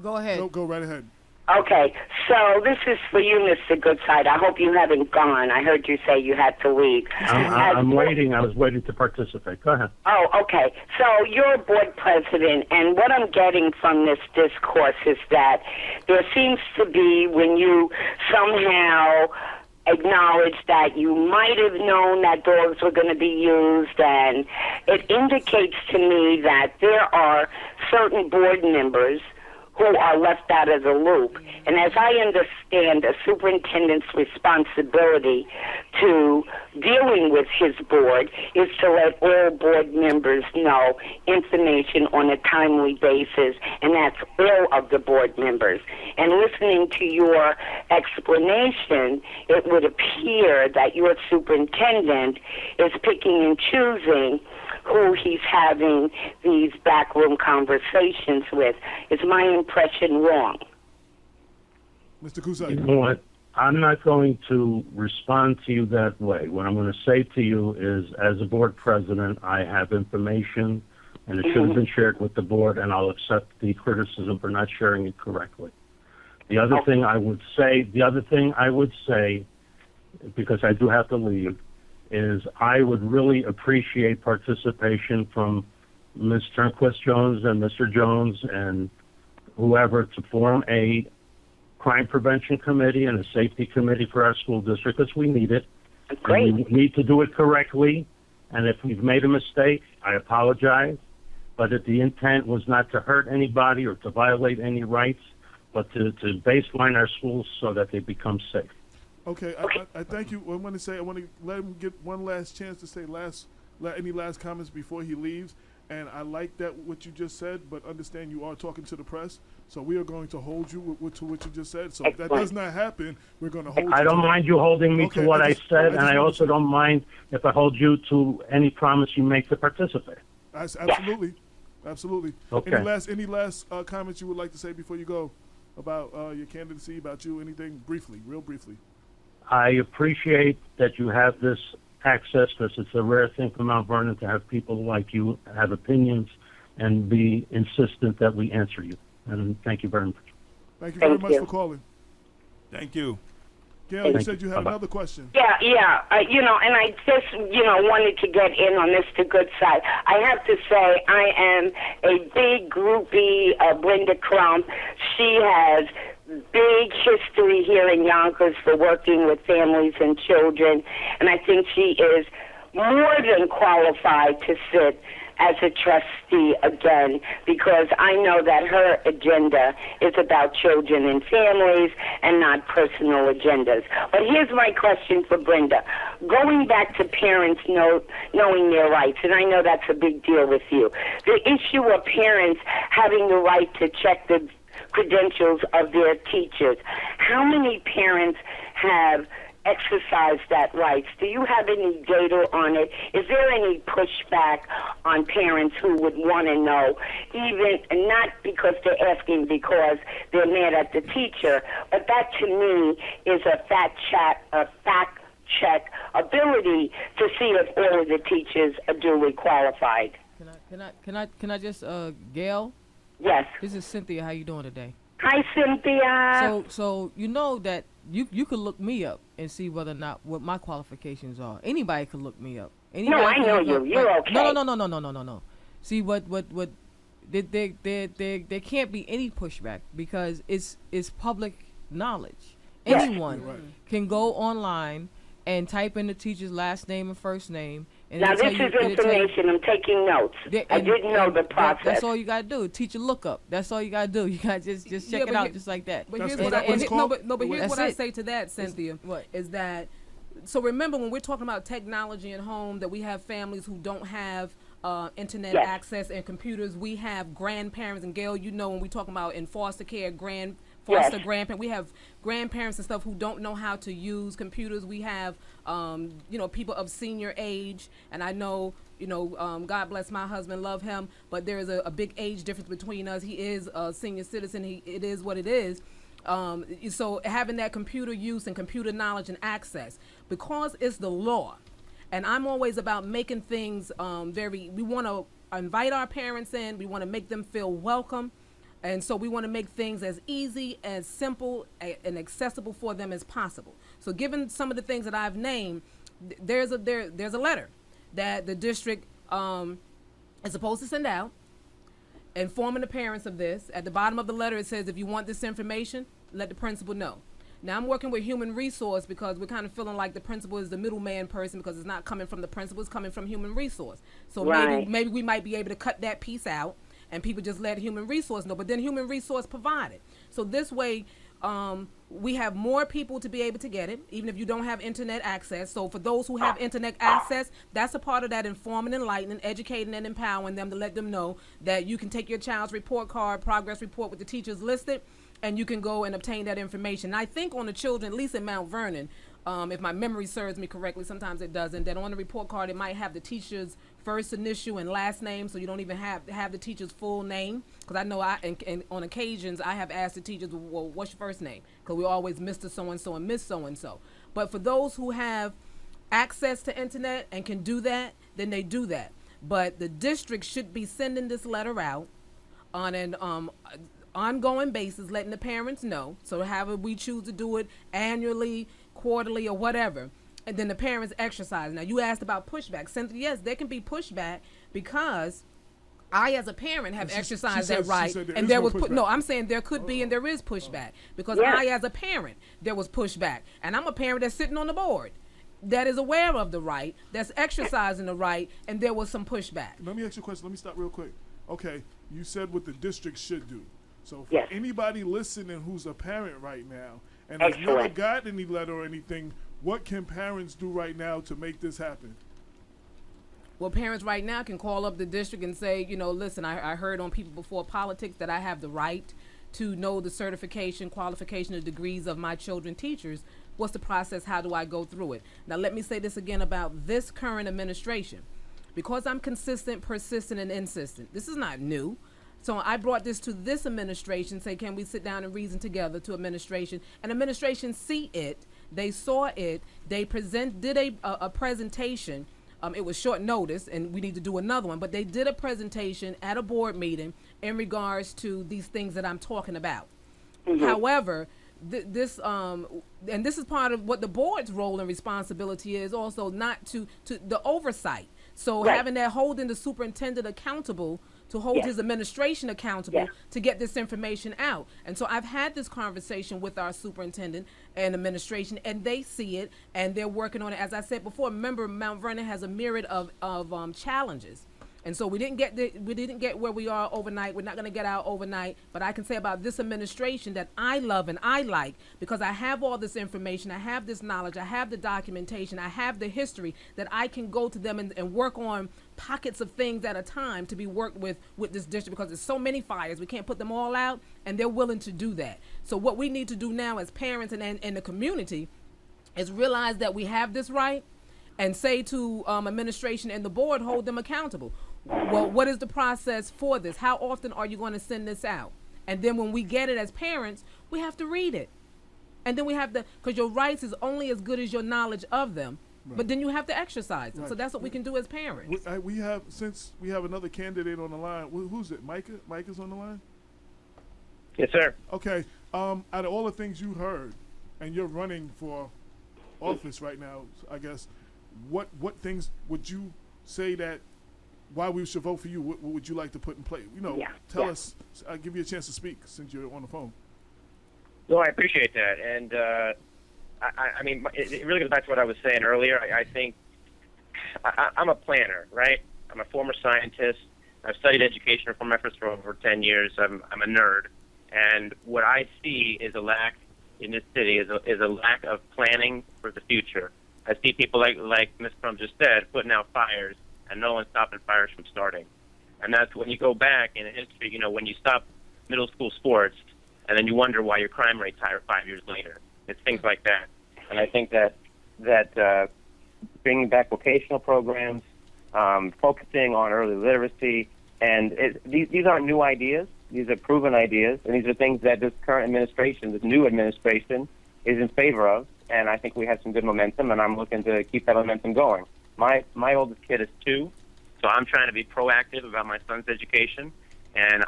Go ahead. Go right ahead. Okay, so this is for you, Mr. Goodside. I hope you haven't gone. I heard you say you had to leave. I'm waiting. I was waiting to participate. Go ahead. Oh, okay. So you're a board president, and what I'm getting from this discourse is that there seems to be, when you somehow acknowledge that you might have known that dogs were going to be used, and it indicates to me that there are certain board members who are left out of the loop. And as I understand, a superintendent's responsibility to dealing with his board is to let all board members know information on a timely basis, and that's all of the board members. And listening to your explanation, it would appear that your superintendent is picking and choosing who he's having these backroom conversations with. Is my impression wrong? Mr. Kusai. You know what? I'm not going to respond to you that way. What I'm going to say to you is, as a board president, I have information, and it should have been shared with the board, and I'll accept the criticism for not sharing it correctly. The other thing I would say, because I do have to leave, is I would really appreciate participation from Ms. Turnquest-Jones and Mr. Jones and whoever to form a crime prevention committee and a safety committee for our school district, because we need it. Great. And we need to do it correctly, and if we've made a mistake, I apologize, but if the intent was not to hurt anybody or to violate any rights, but to baseline our schools so that they become safe. Okay, I thank you. I want to let him get one last chance to say any last comments before he leaves. And I like that what you just said, but understand you are talking to the press, so we are going to hold you to what you just said. So if that does not happen, we're going to hold you. I don't mind you holding me to what I said, and I also don't mind if I hold you to any promise you make to participate. Absolutely. Okay. Any last comments you would like to say before you go about your candidacy, about you, anything real briefly? I appreciate that you have this access, because it's a rare thing for Mount Vernon to have people like you have opinions and be insistent that we answer you. And thank you very much. Thank you very much for calling. Thank you. Gail, you said you had another question. Yeah. And I just, wanted to get in on Mr. Goodside. I have to say, I am a big groupie of Brenda Crump. She has big history here in Yonkers for working with families and children, and I think she is more than qualified to sit as a trustee again, because I know that her agenda is about children and families and not personal agendas. But here's my question for Brenda. Going back to parents knowing their rights, and I know that's a big deal with you, the issue of parents having the right to check the credentials of their teachers. How many parents have exercised that right? Do you have any data on it? Is there any pushback on parents who would want to know, even not because they're asking because they're mad at the teacher, but that to me is a fact check ability to see if all of the teachers are duly qualified. Can I just Gail? Yes. This is Cynthia. How you doing today? Hi, Cynthia. So you know that you could look me up and see whether or not what my qualifications are. Anybody could look me up. Anybody no, I know you. You're okay. No. See what there can't be any pushback because it's public knowledge. Yes. Anyone can go online and type in the teacher's last name and first name. And now, this is information. I'm taking notes. I didn't know the process. That's all you got to do. Teacher lookup. That's all you got to do. You got to just check it out just like that. But here's what I say to that, Cynthia, is that, so remember when we're talking about technology at home, that we have families who don't have internet access and computers. We have grandparents, and Gail, you know when we're talking about in foster care, grandparents. We have grandparents and stuff who don't know how to use computers. We have, people of senior age, and I know, God bless my husband, love him, but there is a big age difference between us. He is a senior citizen. It is what it is. So having that computer use and computer knowledge and access, because it's the law, and I'm always about making things we want to invite our parents in. We want to make them feel welcome. And so we want to make things as easy, as simple, and accessible for them as possible. So given some of the things that I've named, there's a letter that the district is supposed to send out, informing the parents of this. At the bottom of the letter, it says, if you want this information, let the principal know. Now, I'm working with human resource because we're kind of feeling like the principal is the middleman person because it's not coming from the principal, it's coming from human resource. So maybe we might be able to cut that piece out and people just let human resource know, but then human resource provided. So this way, we have more people to be able to get it, even if you don't have internet access. So for those who have internet access, that's a part of that informing, enlightening, educating, and empowering them to let them know that you can take your child's report card, progress report with the teachers listed, and you can go and obtain that information. And I think on the children, at least in Mount Vernon, if my memory serves me correctly, sometimes it doesn't, that on the report card it might have the teacher's first initial and last name, so you don't even have the teacher's full name. Because I know and on occasions I have asked the teachers, well, what's your first name? Because we always Mr. So-and-so and Miss So-and-so. But for those who have access to internet and can do that, then they do that. But the district should be sending this letter out on an ongoing basis, letting the parents know. So however we choose to do it, annually, quarterly, or whatever, and then the parents exercise. Now, you asked about pushback. Cynthia, yes, there can be pushback because I, as a parent, have exercised that right. And there was I'm saying there could be and there is pushback because I, as a parent, there was pushback. And I'm a parent that's sitting on the board that is aware of the right, that's exercising the right, and there was some pushback. Let me ask you a question. Let me stop real quick. Okay, you said what the district should do. So for anybody listening who's a parent right now and has never got any letter or anything, what can parents do right now to make this happen? Well, parents right now can call up the district and say, listen, I heard on People Before Politics that I have the right to know the certification, qualification, and degrees of my children teachers. What's the process? How do I go through it? Now, let me say this again about this current administration. Because I'm consistent, persistent, and insistent, this is not new. So I brought this to this administration, say, can we sit down and reason together to administration? And administration see it, they saw it, they did a presentation. It was short notice, and we need to do another one, but they did a presentation at a board meeting in regards to these things that I'm talking about. Mm-hmm. However, this is part of what the board's role and responsibility is also, not to the oversight. So having that, holding the superintendent accountable to hold his administration accountable to get this information out. And so I've had this conversation with our superintendent and administration, and they see it, and they're working on it. As I said before, remember, Mount Vernon has a myriad of challenges. And so we didn't get where we are overnight. We're not going to get out overnight. But I can say about this administration that I love and I like, because I have all this information, I have this knowledge, I have the documentation, I have the history that I can go to them and work on pockets of things at a time to be worked with this district, because there's so many fires. We can't put them all out, and they're willing to do that. So what we need to do now as parents and the community is realize that we have this right, and say to administration and the board, hold them accountable. Well, what is the process for this? How often are you going to send this out? And then when we get it as parents, we have to read it. And then we have to, because your rights is only as good as your knowledge of them. Right. But then you have to exercise them. Right. So that's what we can do as parents. We have another candidate on the line. Who's it? Micah? Micah's on the line? Yes, sir. Okay. Out of all the things you heard, and you're running for office right now, I guess, what things would you say that why we should vote for you? What would you like to put in place? Tell us. I'll give you a chance to speak since you're on the phone. Well, I appreciate that. And I mean, it really goes back to what I was saying earlier. I think I'm a planner, right? I'm a former scientist. I've studied education reform efforts for over 10 years. I'm a nerd. And what I see is a lack in this city is a lack of planning for the future. I see people like Ms. Crum just said, putting out fires, and no one's stopping fires from starting. And that's when you go back in history, when you stop middle school sports, and then you wonder why your crime rate's higher 5 years later. It's things like that. And I think that bringing back vocational programs, focusing on early literacy, and these aren't new ideas. These are proven ideas, and these are things that this current administration, this new administration, is in favor of. And I think we have some good momentum, and I'm looking to keep that momentum going. My oldest kid is 2, so I'm trying to be proactive about my son's education, and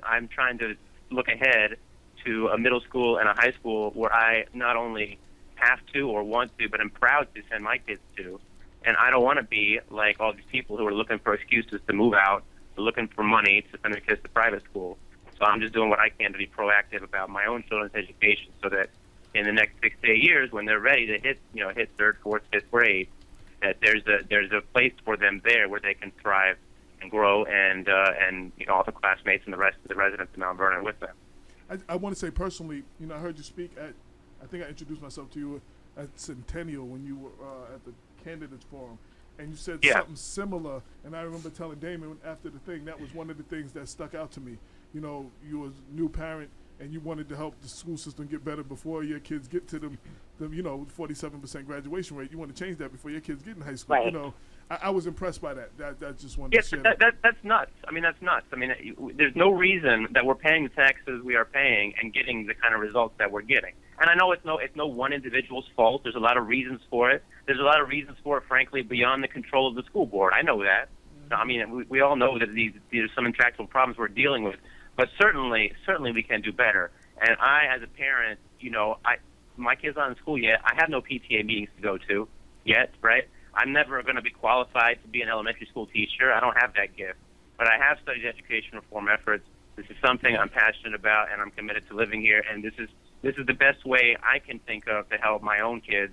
I'm trying to look ahead to a middle school and a high school where I not only have to or want to, but I'm proud to send my kids to. And I don't want to be like all these people who are looking for excuses to move out, looking for money to send their kids to private school. So I'm just doing what I can to be proactive about my own children's education, so that in the next 6 to 8 years, when they're ready to hit 3rd, 4th, 5th grade, that there's a place for them there where they can thrive and grow, and all the classmates and the rest of the residents of Mount Vernon with them. I want to say personally, I heard you speak at, I think I introduced myself to you at Centennial when you were at the candidates forum, and you said something similar. And I remember telling Damon after the thing, that was one of the things that stuck out to me. You were a new parent, and you wanted to help the school system get better before your kids get to the 47% graduation rate. You want to change that before your kids get in high school. Right. I was impressed by that. That just wanted to share that's nuts. I mean, that's nuts. I mean, there's no reason that we're paying the taxes we are paying and getting the kind of results that we're getting. And I know it's no one individual's fault. There's a lot of reasons for it. There's a lot of reasons for it, frankly, beyond the control of the school board. I know that. I mean, we all know that these are some intractable problems we're dealing with. But certainly we can do better. And I, as a parent, my kid's not in school yet. I have no PTA meetings to go to yet, right? I'm never going to be qualified to be an elementary school teacher. I don't have that gift. But I have studied education reform efforts. This is something I'm passionate about, and I'm committed to living here. And this is the best way I can think of to help my own kids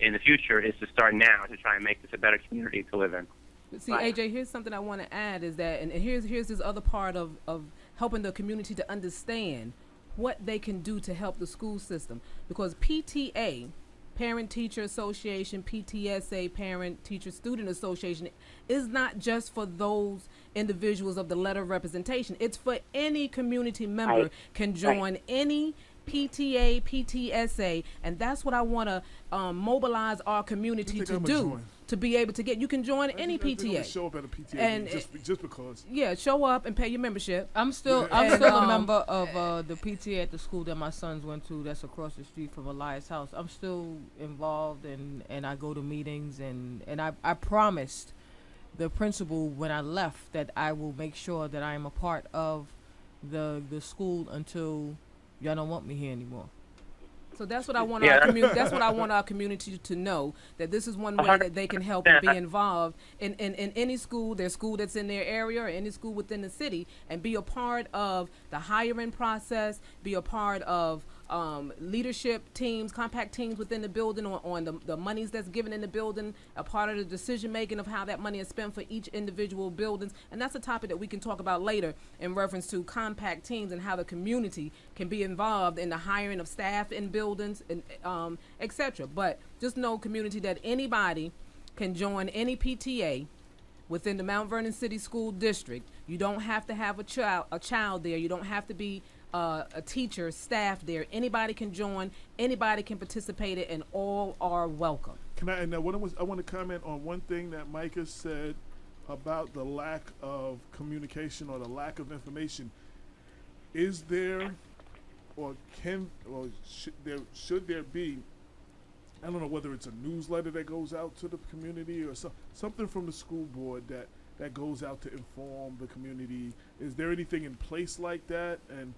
in the future, is to start now to try and make this a better community to live in. See, AJ, here's something I want to add is that, and here's this other part of helping the community to understand what they can do to help the school system. Because PTA, Parent Teacher Association, PTSA, Parent Teacher Student Association, is not just for those individuals of the letter of representation. It's for any community member can join any PTA, PTSA, and that's what I want to mobilize our community to do. To be able to get, you can join any PTA. Show up at a PTA and just because. Yeah, show up and pay your membership. I'm still a member of the PTA at the school that my sons went to. That's across the street from Elias' house. I'm still involved, and I go to meetings, and I promised the principal when I left that I will make sure that I am a part of the school until y'all don't want me here anymore. So that's what I want our community. That's what I want our community to know, that this is one way that they can help and be involved in any school, their school that's in their area, or any school within the city, and be a part of the hiring process, be a part of leadership teams, compact teams within the building on the monies that's given in the building, a part of the decision making of how that money is spent for each individual buildings. And that's a topic that we can talk about later in reference to compact teams and how the community can be involved in the hiring of staff in buildings, and etc. But just know, community, that anybody can join any PTA within the Mount Vernon City School District. You don't have to have a child there. You don't have to be a teacher, staff there. Anybody can join. Anybody can participate in, and all are welcome. Can I? And I want to comment on one thing that Micah said about the lack of communication or the lack of information. Is there, or should there be? I don't know whether it's a newsletter that goes out to the community or something from the school board that goes out to inform the community. Is there anything in place like that? And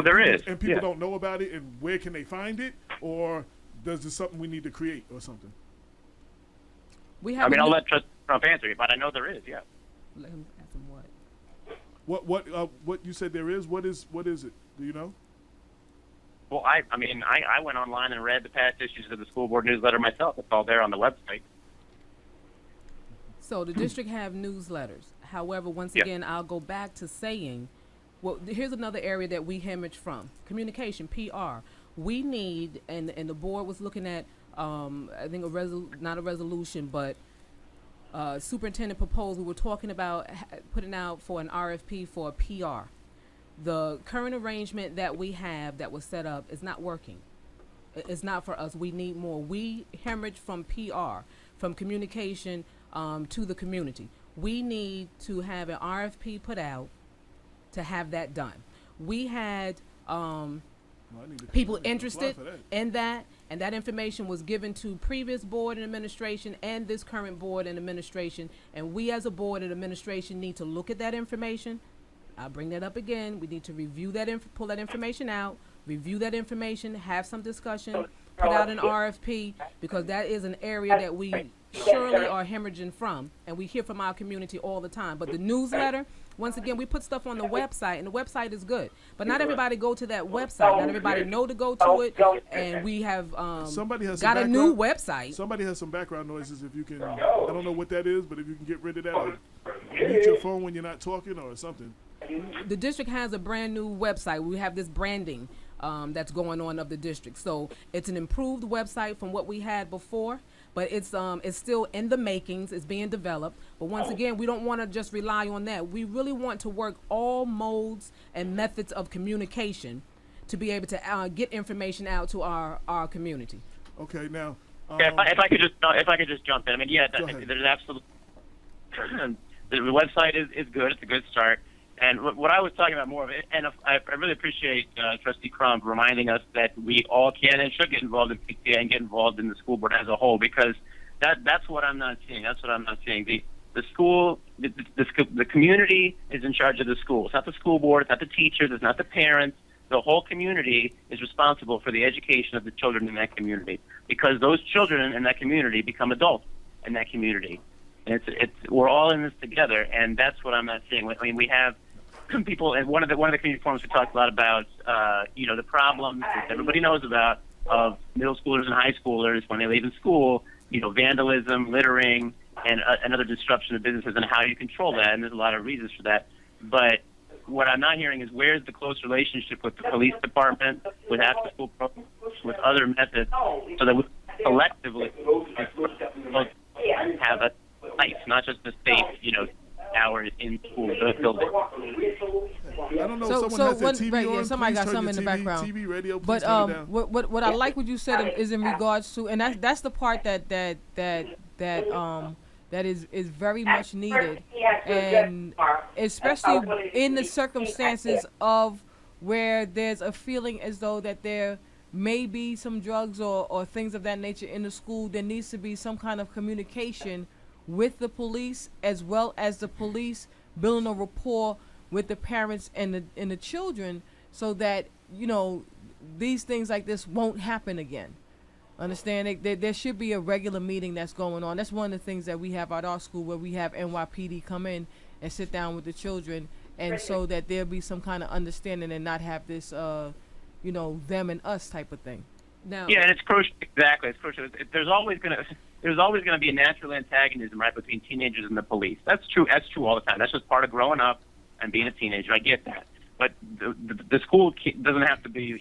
there is. And people don't know about it, and where can they find it? Or is this something we need to create or something? I'll let Trump answer you, but I know there is, yeah. Let him ask him what? What you said there is? What is it? Do you know? Well, I went online and read the past issues of the school board newsletter myself. It's all there on the website. So the district have newsletters. However, once again, I'll go back to saying, well, here's another area that we hemorrhage from: communication, PR. We need, and the board was looking at, I think not a resolution, but superintendent proposal. We're talking about putting out for an RFP for a PR. The current arrangement that we have that was set up is not working. It's not for us. We need more. We hemorrhage from PR, from communication to the community. We need to have an RFP put out to have that done. We had people interested in that, and that information was given to previous board and administration and this current board and administration, and we as a board and administration need to look at that information. I'll bring that up again. We need to review that, pull that information out, review that information, have some discussion, put out an RFP, because that is an area that we surely are hemorrhaging from, and we hear from our community all the time. But the newsletter, once again, we put stuff on the website, and the website is good. But not everybody go to that website. Not everybody know to go to it, and we have got a new website. Somebody has some background noises. If you can, I don't know what that is, but if you can get rid of that, or mute your phone when you're not talking or something. The district has a brand new website. We have this branding that's going on of the district. So it's an improved website from what we had before, but it's still in the makings. It's being developed. But once again, we don't want to just rely on that. We really want to work all modes and methods of communication to be able to get information out to our community. Okay, now. If I could just jump in. I mean, there's absolutely the website is good. It's a good start. And what I was talking about more of it, and I really appreciate Trustee Crump reminding us that we all can and should get involved in PTA and get involved in the school board as a whole, because that's what I'm not seeing. That's what I'm not seeing. The school, the community is in charge of the school. It's not the school board. It's not the teachers. It's not the parents. The whole community is responsible for the education of the children in that community, because those children in that community become adults in that community. And we're all in this together, and that's what I'm not seeing. I mean, we have people, and one of the community forums we talked a lot about, the problems that everybody knows about of middle schoolers and high schoolers when they leave in school, vandalism, littering, and another disruption of businesses, and how you control that. And there's a lot of reasons for that. But what I'm not hearing is where's the close relationship with the police department, with after-school programs, with other methods, so that we collectively have a life, not just a safe, hours in school building. I don't know. Somebody got something in the background. TV, radio, but what I like what you said is in regards to, and that's the part that is very much needed, and especially in the circumstances of where there's a feeling as though that there may be some drugs or things of that nature in the school. There needs to be some kind of communication with the police, as well as the police building a rapport with the parents and the children, so that these things like this won't happen again. Understand? There should be a regular meeting that's going on. That's one of the things that we have at our school, where we have NYPD come in and sit down with the children, and so that there'll be some kind of understanding and not have this them and us type of thing. Now, Yeah, and it's crucial. Exactly, it's crucial. There's always gonna be a natural antagonism right between teenagers and the police. That's true. That's true all the time. That's just part of growing up and being a teenager. I get that, but the school doesn't have to be,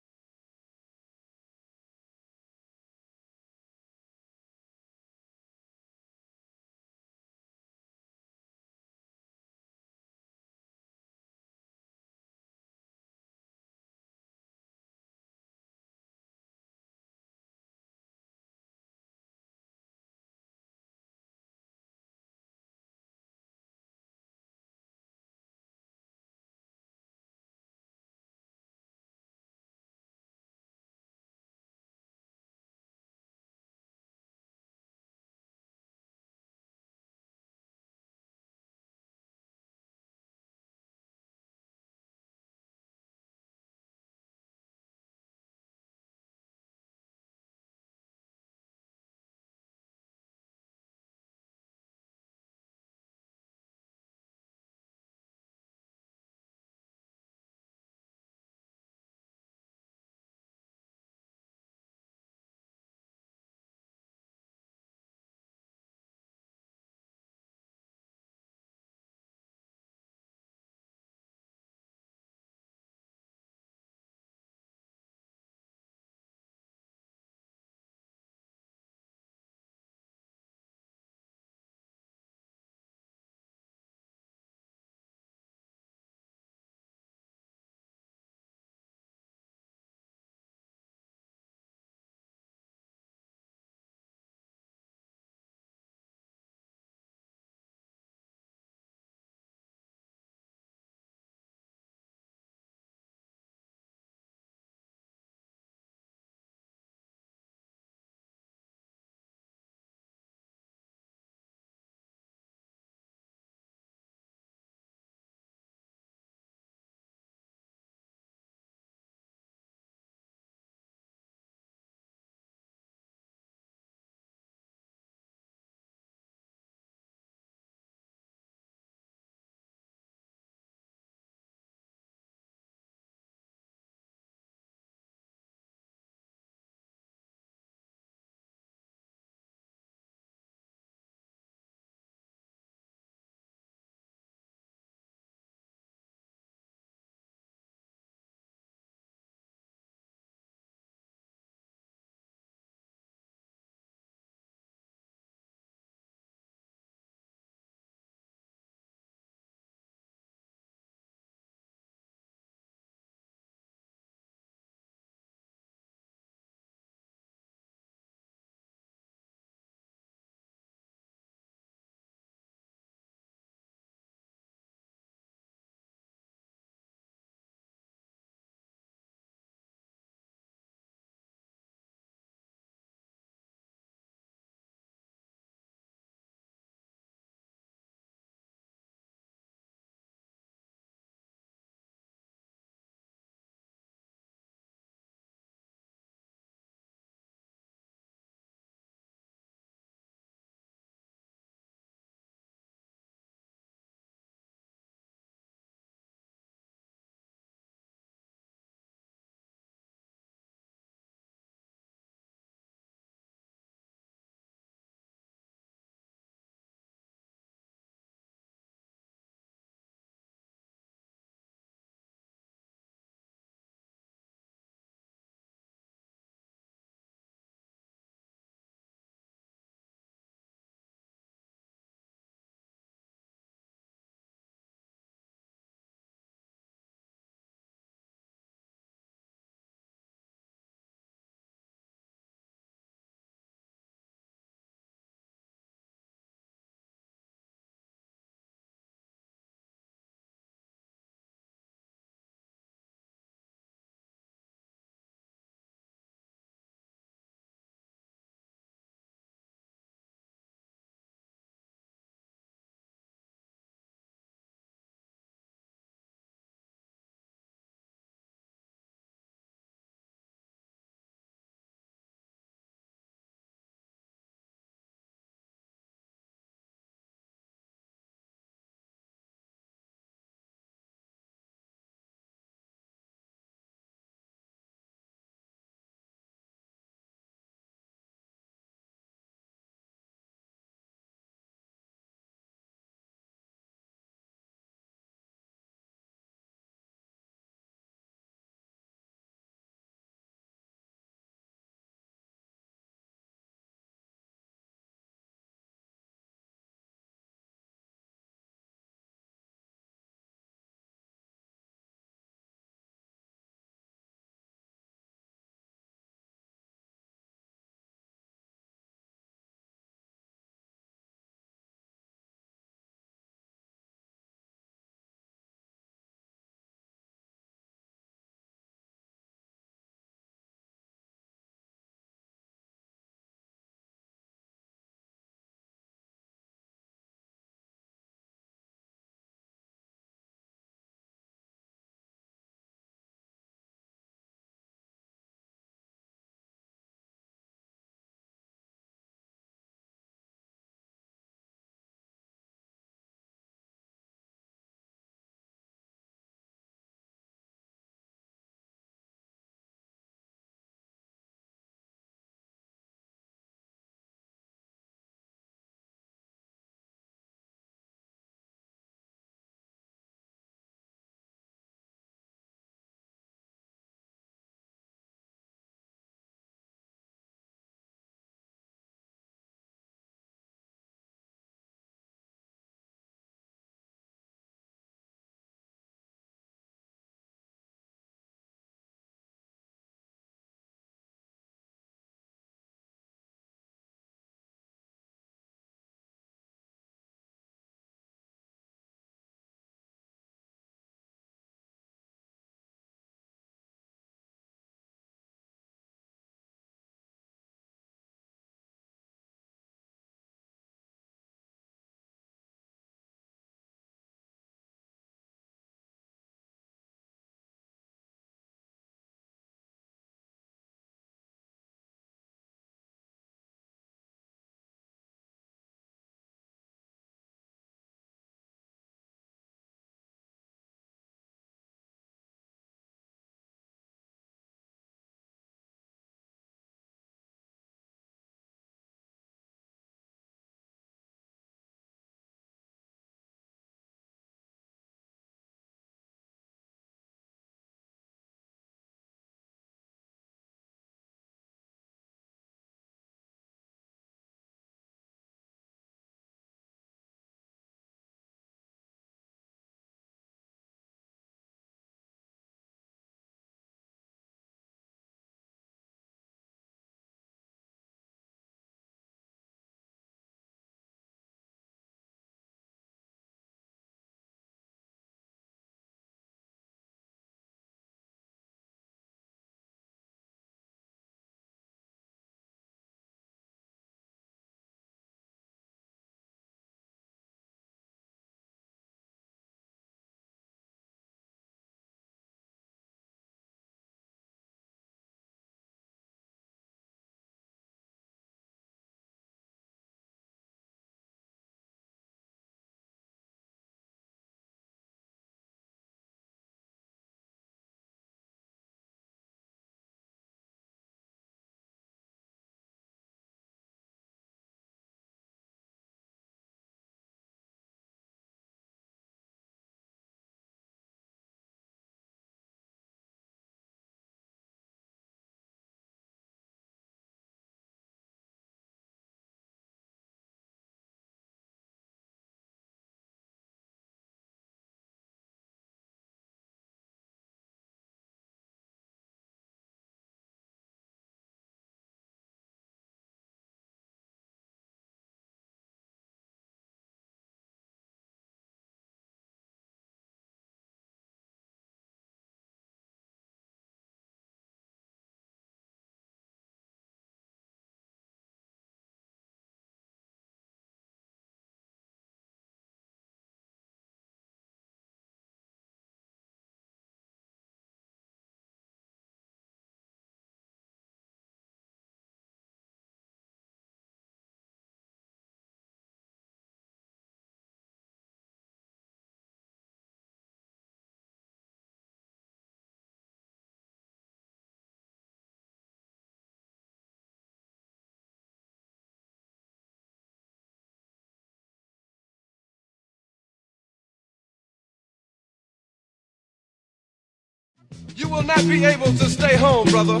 You will not be able to stay home, brother.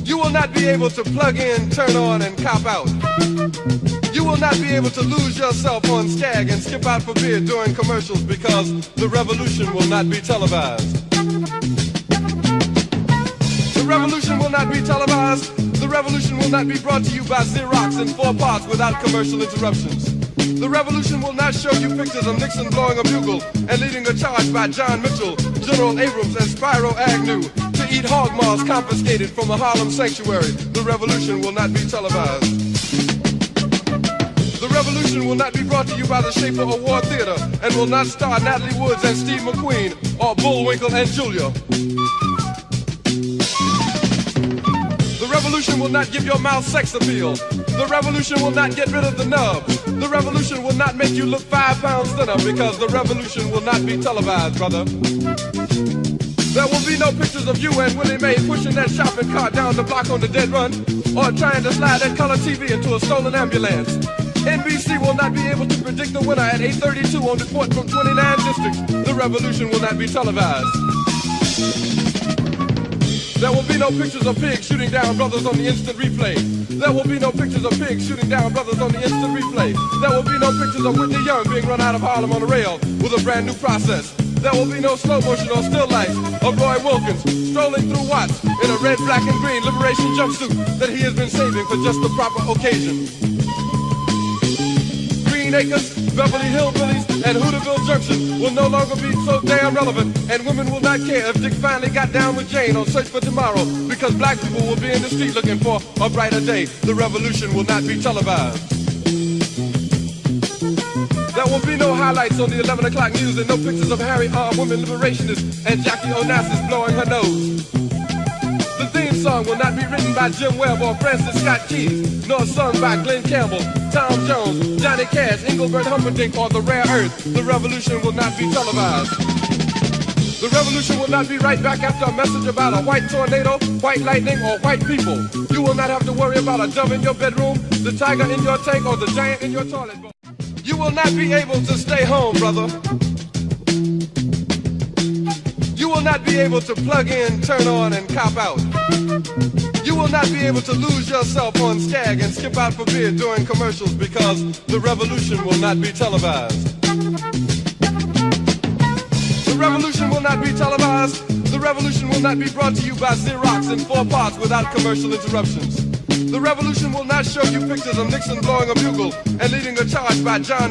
You will not be able to plug in, turn on, and cop out. You will not be able to lose yourself on Skag and skip out for beer during commercials because the revolution will not be televised. The revolution will not be televised. The revolution will not be brought to you by Xerox in 4 parts without commercial interruptions. The revolution will not show you pictures of Nixon blowing a bugle and leading a charge by John Mitchell, General Abrams, and Spyro Agnew to eat hog maws confiscated from a Harlem sanctuary. The revolution will not be televised. The revolution will not be brought to you by the Schaefer Award Theater and will not star Natalie Woods and Steve McQueen or Bullwinkle and Julia. The revolution will not give your mouth sex appeal. The revolution will not get rid of the nub. The revolution will not make you look 5 pounds thinner because the revolution will not be televised, brother. There will be no pictures of you and Willie Mae pushing that shopping cart down the block on the dead run or trying to slide that color TV into a stolen ambulance. NBC will not be able to predict the winner at 8:32 on report from 29 districts. The revolution will not be televised. There will be no pictures of pigs shooting down brothers on the instant replay. There will be no pictures of pigs shooting down brothers on the instant replay. There will be no pictures of Whitney Young being run out of Harlem on a rail with a brand new process. There will be no slow motion or still life of Roy Wilkins strolling through Watts in a red, black, and green liberation jumpsuit that he has been saving for just the proper occasion. Green Acres, Beverly Hillbillies, and Hooterville Junction will no longer be so damn relevant, and women will not care if Dick finally got down with Jane on Search for Tomorrow, because black people will be in the street looking for a brighter day. The revolution will not be televised. There will be no highlights on the 11 o'clock news and no pictures of Harry armed women liberationists and Jackie Onassis blowing her nose. The theme song will not be written by Jim Webb or Francis Scott Keys, nor sung by Glenn Campbell, Tom Jones, Johnny Cash, Engelbert Humperdinck, or The Rare Earth. The revolution will not be televised. The revolution will not be right back after a message about a white tornado, white lightning, or white people. You will not have to worry about a dove in your bedroom, the tiger in your tank, or the giant in your toilet bowl. You will not be able to stay home, brother. You will not be able to plug in, turn on, and cop out. You will not be able to lose yourself on Skag and skip out for beer during commercials because the revolution will not be televised. The revolution will not be televised. The revolution will not be brought to you by Xerox in 4 parts without commercial interruptions. The revolution will not show you pictures of Nixon blowing a bugle and leading a charge by John